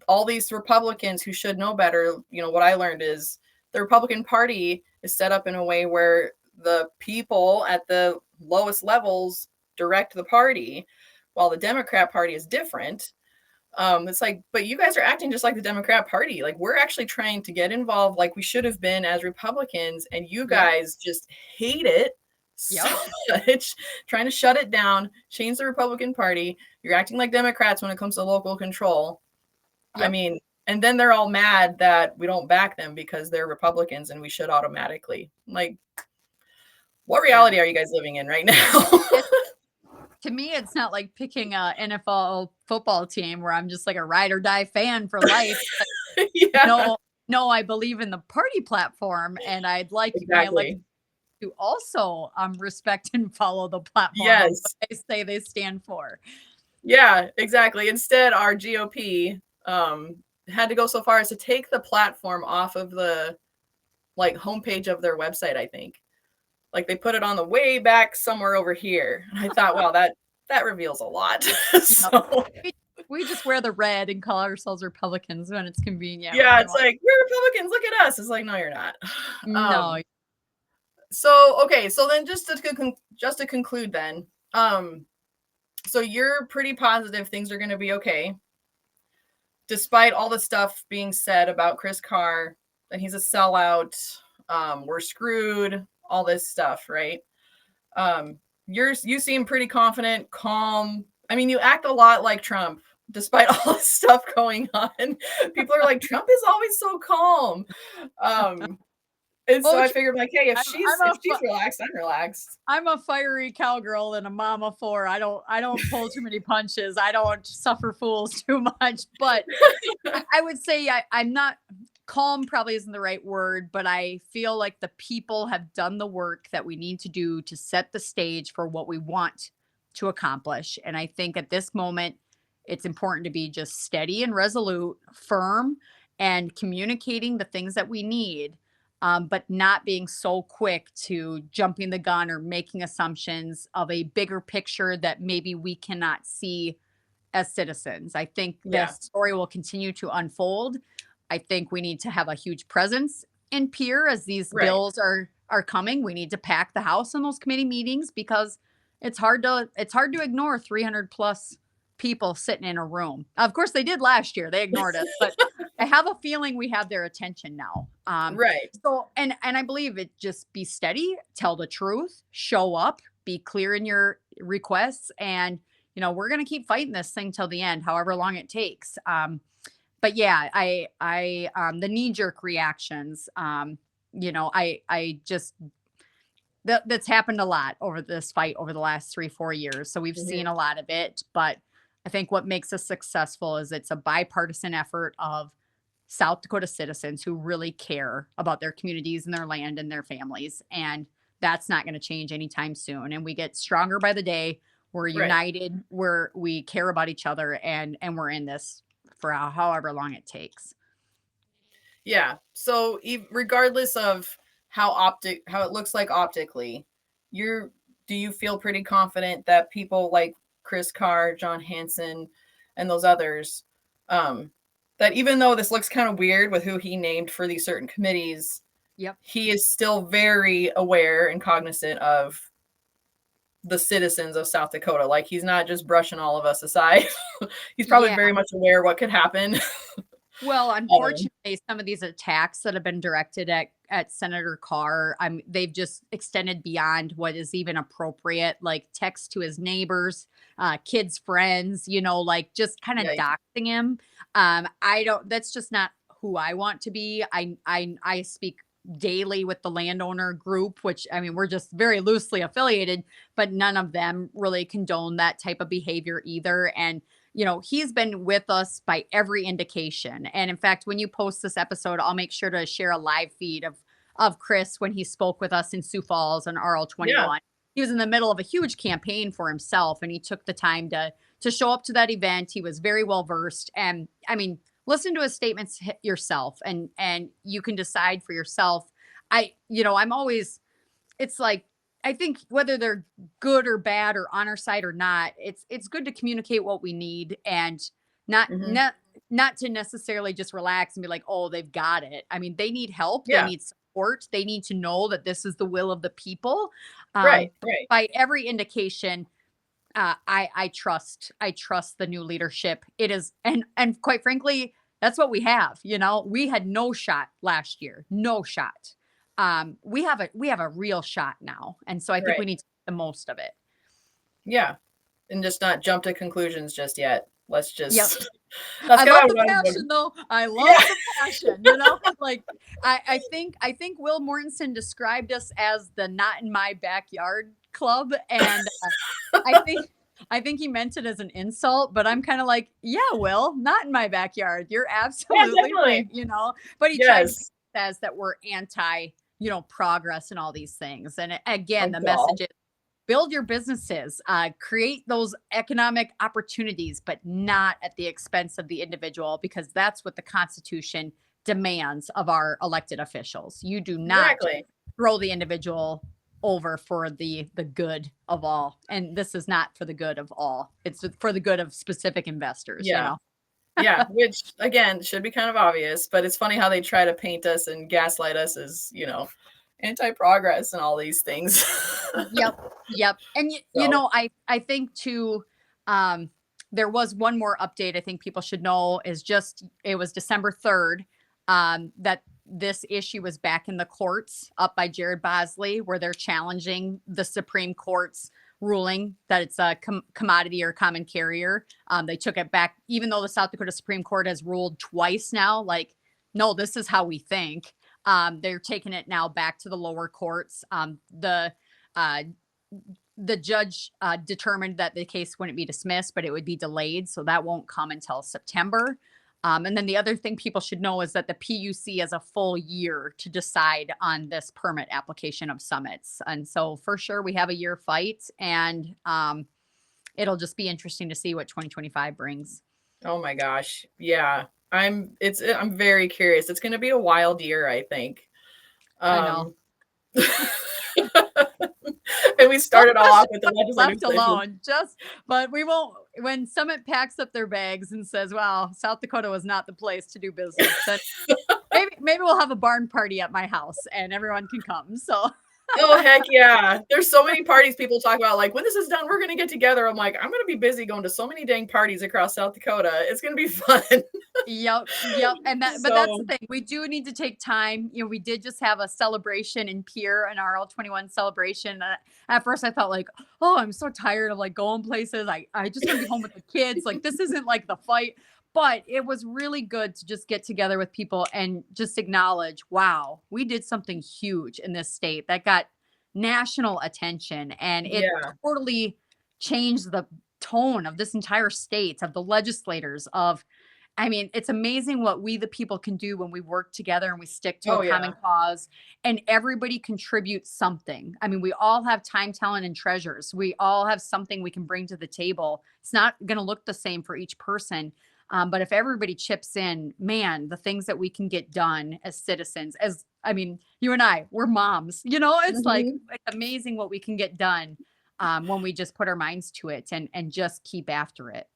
all these Republicans who should know better, what I learned is the Republican Party is set up in a way where the people at the lowest levels direct the party, while the Democrat Party is different. It's like, but you guys are acting just like the Democrat Party. Like we're actually trying to get involved like we should have been as Republicans, and you Yep. guys just hate it so Yep. much, trying to shut it down, change the Republican Party. You're acting like Democrats when it comes to local control. I Yep. mean, and then they're all mad that we don't back them because they're Republicans and we should automatically. Like, what Yeah. reality are you guys living in right now? It, to me, it's not like picking a NFL football team where I'm just like a ride or die fan for life. Yeah, No, no, I believe in the party platform, and I'd like my elected exactly. to also respect and follow the platform of what Yes. they say they stand for. Yeah, exactly. Instead, our GOP had to go so far as to take the platform off of the like homepage of their website, I think. Like they put it on the way back somewhere over here. And I thought, wow, that reveals a lot. Yep. So We just wear the red and call ourselves Republicans when it's convenient. When yeah, we it's want. like, we're Republicans, look at us. It's like, no, you're not. No. So okay, so then just to conclude then, so you're pretty positive things are gonna be okay, despite all the stuff being said about Chris Carr, that he's a sellout, we're screwed, all this stuff, right? You seem pretty confident, calm. I mean, you act a lot like Trump, despite all this stuff going on. People are like, Trump is always so calm. Um, And so Oh, I figured, like, hey, if I'm, she's I'm if a she's relaxed, I'm relaxed. I'm a fiery cowgirl and a mama four. I don't pull too many punches. I don't suffer fools too much. But I would say I'm not calm, probably isn't the right word, but I feel like the people have done the work that we need to do to set the stage for what we want to accomplish. And I think at this moment, it's important to be just steady and resolute, firm, and communicating the things that we need, but not being so quick to jumping the gun or making assumptions of a bigger picture that maybe we cannot see as citizens. I think Yeah, this story will continue to unfold. I think we need to have a huge presence in peer as these right. bills are coming. We need to pack the house in those committee meetings because it's hard to ignore 300 plus people sitting in a room. Of course they did last year. They ignored us, but I have a feeling we have their attention now. Right. So and I believe it just be steady, tell the truth, show up, be clear in your requests, and we're going to keep fighting this thing till the end, however long it takes. But yeah, the knee jerk reactions, I just, that's happened a lot over this fight over the last 3, 4 years. So we've Mhm. seen a lot of it, but I think what makes us successful is it's a bipartisan effort of South Dakota citizens who really care about their communities and their land and their families. And that's not going to change anytime soon. And we get stronger by the day. We're Right. united, we care about each other, and we're in this for however long it takes. Yeah. So regardless of how it looks like optically, you're do you feel pretty confident that people like Chris Carr, John Hanson, and those others, um, that even though this looks kind of weird with who he named for these certain committees, Yep. he is still very aware and cognizant of the citizens of South Dakota. Like he's not just brushing all of us aside. He's probably Yeah. very much aware what could happen. Well, Um, unfortunately, some of these attacks that have been directed at Senator Carr, they've just extended beyond what is even appropriate, like text to his neighbors, kids, friends, like just kind of yeah, doxing him. I don't. That's just not who I want to be. I speak daily with the landowner group, which we're just very loosely affiliated, but none of them really condone that type of behavior either. And he's been with us by every indication. And in fact, when you post this episode, I'll make sure to share a live feed of Chris when he spoke with us in Sioux Falls on yeah, RL21. He was in the middle of a huge campaign for himself, and he took the time to show up to that event. He was very well versed, and listen to his statements yourself, and you can decide for yourself. I'm always, it's like, I think whether they're good or bad or on our side or not, it's good to communicate what we need, and not hmm not not to necessarily just relax and be like, oh, they've got it. They need help, they yeah, need support, they need to know that this is the will of the people. right, But right, by every indication, I trust the new leadership. It is, and quite frankly, that's what we have. We had no shot last year, no shot. We have a real shot now, and so I think we right, need to make the most of it. yeah, and just not jump to conclusions just yet. Let's Yep. just that's I kind love of the what I'm passion though. I love yeah, the passion, like I think Will Mortensen described us as the not in my backyard club. And I think I think he meant it as an insult, but I'm kind of like, yeah, Will, not in my backyard. You're yeah, absolutely right, definitely, But he chimes yes. says that we're anti, progress and all these things. And again, Oh, the well, message is build your businesses, create those economic opportunities, but not at the expense of the individual, because that's what the Constitution demands of our elected officials. You do not exactly. throw the individual over for the good of all, and this is not for the good of all. It's for the good of specific investors. Yeah, yeah. Which again should be kind of obvious, but it's funny how they try to paint us and gaslight us as anti-progress and all these things. Yep, yep. And So I think too, um, there was one more update I think people should know is just it was December 3rd, that this issue was back in the courts up by Jared Bosley, where they're challenging the Supreme Court's ruling that it's a commodity or common carrier. They took it back, even though the South Dakota Supreme Court has ruled twice now, like, no, this is how we think. They're taking it now back to the lower courts. Uh, the judge determined that the case wouldn't be dismissed, but it would be delayed. So that won't come until September. And then the other thing people should know is that the PUC has a full year to decide on this permit application of Summits. And so for sure, we have a year fight, and it'll just be interesting to see what 2025 brings. Oh my gosh. Yeah. I'm very curious. It's going to be a wild year, I think. I know. And we started all off with the legislative Left session. alone, but we won't. When Summit packs up their bags and says, "Well, South Dakota was not the place to do business," then maybe we'll have a barn party at my house and everyone can come. So. Oh, heck yeah. There's so many parties people talk about, like, when this is done, we're going to get together. I'm like, I'm going to be busy going to so many dang parties across South Dakota. It's going to be fun. Yep. And but that's the thing. We do need to take time. We did just have a celebration in Pierre, an RL21 celebration. At first I thought like, oh, I'm so tired of like going places. I just want to be home with the kids. Like, this isn't like the fight. But it was really good to just get together with people and just acknowledge, wow, we did something huge in this state that got national attention. And it totally changed the tone of this entire state, of the legislators, it's amazing what we, the people, can do when we work together and we stick to a common cause, and everybody contributes something. We all have time, talent, and treasures. We all have something we can bring to the table. It's not going to look the same for each person. But if everybody chips in, man, the things that we can get done as citizens, you and I, we're moms, it's like, it's amazing what we can get done when we just put our minds to it and just keep after it.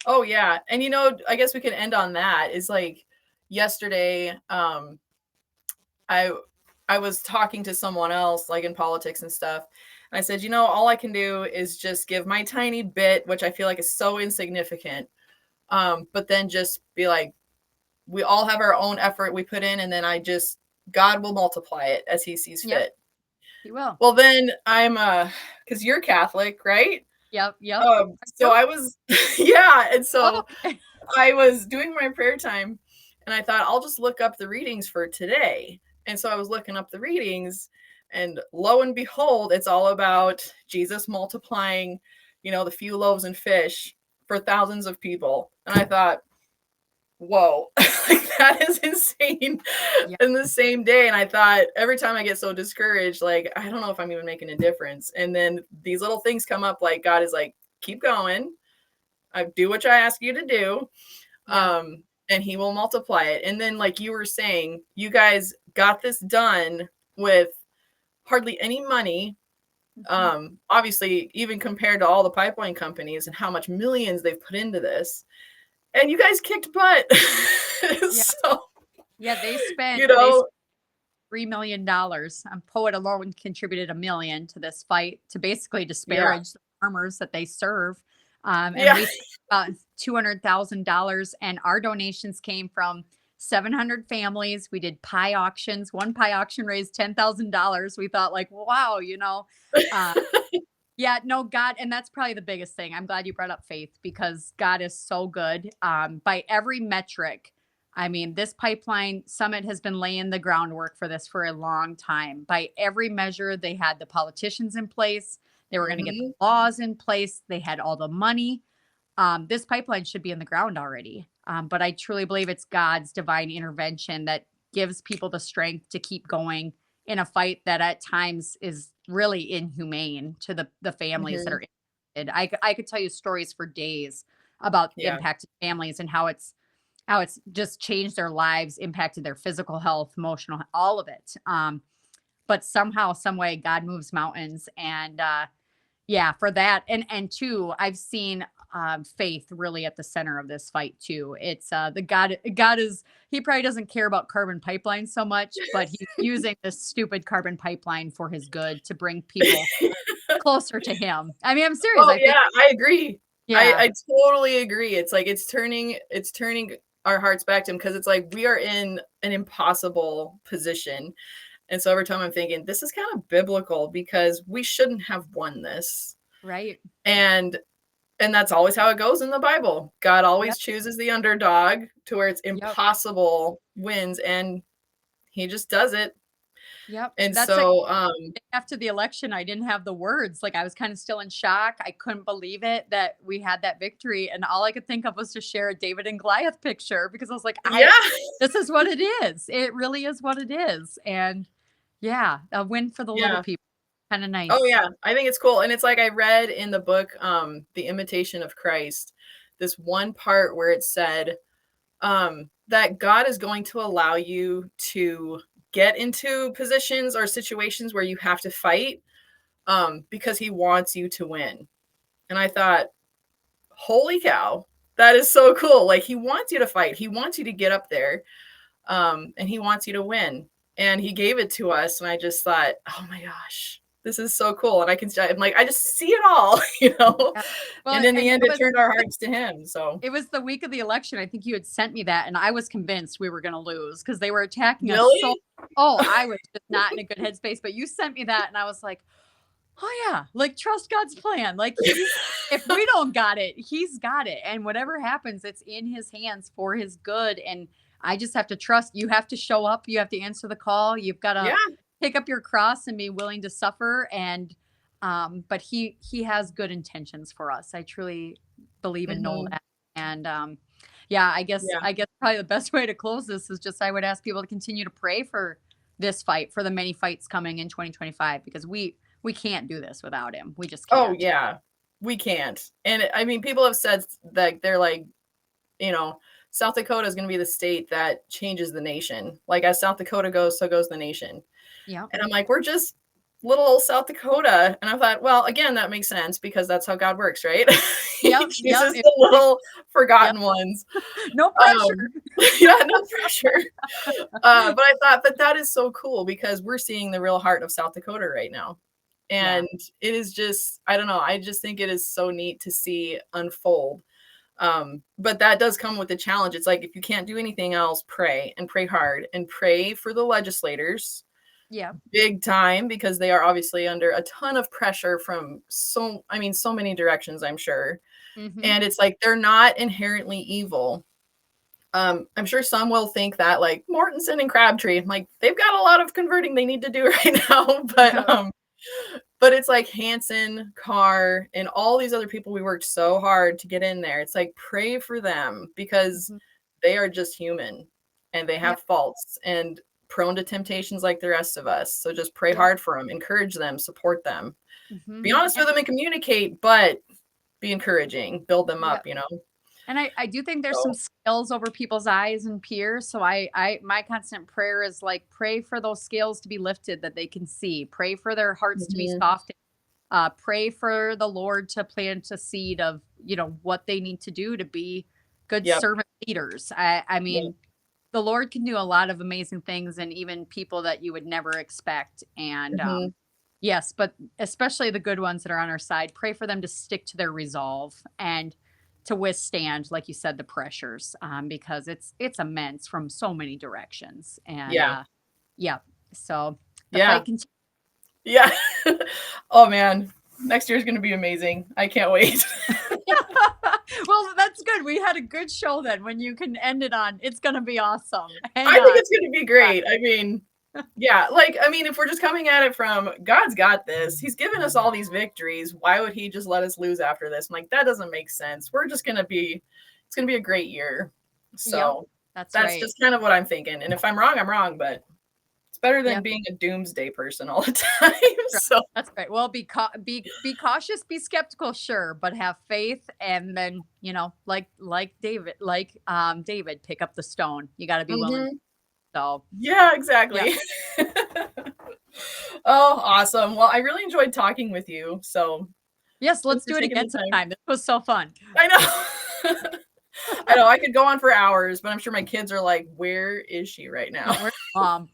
Oh yeah. And I guess we can end on that. Is like yesterday, I was talking to someone else, like in politics and stuff. And I said, all I can do is just give my tiny bit, which I feel like is so insignificant. But then just be like, we all have our own effort we put in, and then God will multiply it as he sees fit. He will. Well, then I'm, cause you're Catholic, right? Yep. So I was, yeah. And so I was doing my prayer time, and I thought I'll just look up the readings for today. And so I was looking up the readings, and lo and behold, it's all about Jesus multiplying, the few loaves and fish for thousands of people. And I thought, whoa, that is insane. In the same day. And I thought, every time I get so discouraged, like, I don't know if I'm even making a difference. And then these little things come up, like, God is like, keep going. I do what I ask you to do. And he will multiply it. And then, like you were saying, you guys got this done with hardly any money. Obviously, even compared to all the pipeline companies and how much millions they've put into this, and you guys kicked butt. So they spent $3 million. Poet alone contributed $1 million to this fight to basically disparage the farmers that they serve. And we $200,000, and our donations came from 700 families. We did pie auctions. One pie auction raised $10,000. We thought, like, wow, God, and that's probably the biggest thing. I'm glad you brought up faith, because God is so good. By every metric, this pipeline Summit has been laying the groundwork for this for a long time. By every measure, they had the politicians in place. They were going to get the laws in place. They had all the money. This pipeline should be in the ground already. But I truly believe it's God's divine intervention that gives people the strength to keep going in a fight that at times is really inhumane to the families that are impacted. I could tell you stories for days about impacted families and how it's just changed their lives, impacted their physical health, emotional, all of it. But somehow, some way, God moves mountains. And for that. And two, I've seen faith really at the center of this fight too. It's God is, he probably doesn't care about carbon pipelines so much, but he's using this stupid carbon pipeline for his good to bring people closer to him. I'm serious. I agree. Yeah. I totally agree. It's like, it's turning our hearts back to him, because it's like, we are in an impossible position. And so every time I'm thinking, this is kind of biblical, because we shouldn't have won this. Right. And that's always how it goes in the Bible. God always chooses the underdog to where it's impossible wins, and He just does it. Yep. And That's like so, after the election, I didn't have the words. Like I was kind of still in shock. I couldn't believe it that we had that victory. And all I could think of was to share a David and Goliath picture because I was like, yeah. this is what it is. It really is what it is. And yeah, a win for the little Yeah. people. Kind of Oh, nice. yeah. I think it's cool. And it's like I read in the book, The Imitation of Christ, this one part where it said, that God is going to allow you to get into positions or situations where you have to fight, because he wants you to win. And I thought, holy cow, that is so cool. Like he wants you to fight. He wants you to get up there. And he wants you to win. And he gave it to us. And I just thought, oh my gosh, this is so cool. And I'm like, I just see it all, you know? Yeah. Well, And in the and end, it turned our hearts to him. So it was the week of the election. I think you had sent me that, and I was convinced we were going to lose because they were attacking us so. really? Oh, I was just not in a good headspace. But you sent me that, and I was like, oh yeah, like trust God's plan. Like if we don't got it, he's got it. And whatever happens, it's in his hands for his good. And I just have to trust. You have to show up. You have to answer the call. You've got to Yeah. pick up your cross and be willing to suffer. And but he has good intentions for us. I truly believe and know Mhm. that. And yeah, Yeah. I guess probably the best way to close this is just I would ask people to continue to pray for this fight, for the many fights coming in 2025, because we can't do this without him. We just Oh, can't. yeah. We can't. And I mean, people have said that they're like, you know, South Dakota is going to be the state that changes the nation. Like as South Dakota goes, so goes the nation. Yeah. And I'm like, we're just little old South Dakota. And I thought, well, again, that makes sense because that's how God works, right? He Yep. chooses Yep. the little Yep. forgotten ones. No pressure. Yeah, no pressure. But I thought, but that is so cool because we're seeing the real heart of South Dakota right now. Yeah. And it is just, I don't know, I just think it is so neat to see unfold. But that does come with the challenge. It's like if you can't do anything else, pray and pray hard and pray for the legislators Yeah. big time because they are obviously under a ton of pressure from so many directions, I'm sure. Mm-hmm. And it's like they're not inherently evil. I'm sure some will think that like Mortensen and Crabtree, like they've got a lot of converting they need to do right now, but it's like Hanson, Carr, and all these other people we worked so hard to get in there. It's like pray for them because Mm-hmm. they are just human and they have Yep. faults and prone to temptations like the rest of us. So just pray Yep. hard for them, encourage them, support them. Mm-hmm. Be honest with them and communicate, but be encouraging, build them Yep. up, you know. And I do think there's some So, scales over people's eyes and peers. So my constant prayer is like pray for those scales to be lifted that they can see. Pray for their hearts to be mhm. soft. Pray for the Lord to plant a seed of, what they need to do to be good Yep. servant leaders. I Yep. mean, the Lord can do a lot of amazing things and even people that you would never expect. And Mhm. yes, but especially the good ones that are on our side, pray for them to stick to their resolve and to withstand, like you said, the pressures, because it's immense from so many directions. And Yeah. yeah, so the Yeah. fight continues. Yeah. Oh man, next year is going to be amazing. I can't wait. Well, that's good. We had a good show then when you can end it on it's going to be awesome. Hang I think on. it's going to be great. I mean, yeah, like I mean, if we're just coming at it from God's got this, He's given us all these victories. Why would He just let us lose after this? I'm like, that doesn't make sense. We're just going to be, it's going to be a great year. Yep, So that's that's right. just kind of what I'm thinking. And if I'm wrong, I'm wrong, but it's better than Yep. being a doomsday person all the time. Right. So That's right. Well, be cautious, be skeptical, sure, but have faith, and then like David, pick up the stone. You got to be willing. mhm. So Yeah, yeah, exactly. Oh, awesome. Well, I really enjoyed talking with you. So yes, thanks let's for do it taking again the time. sometime. This was so fun. I know. I know I could go on for hours, but I'm sure my kids are like, where is she right now? Where's mom?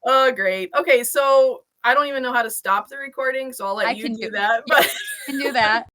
Oh, great. Okay, so I don't even know how to stop the recording, so I'll let I you can do. do that. Yep, But can do that.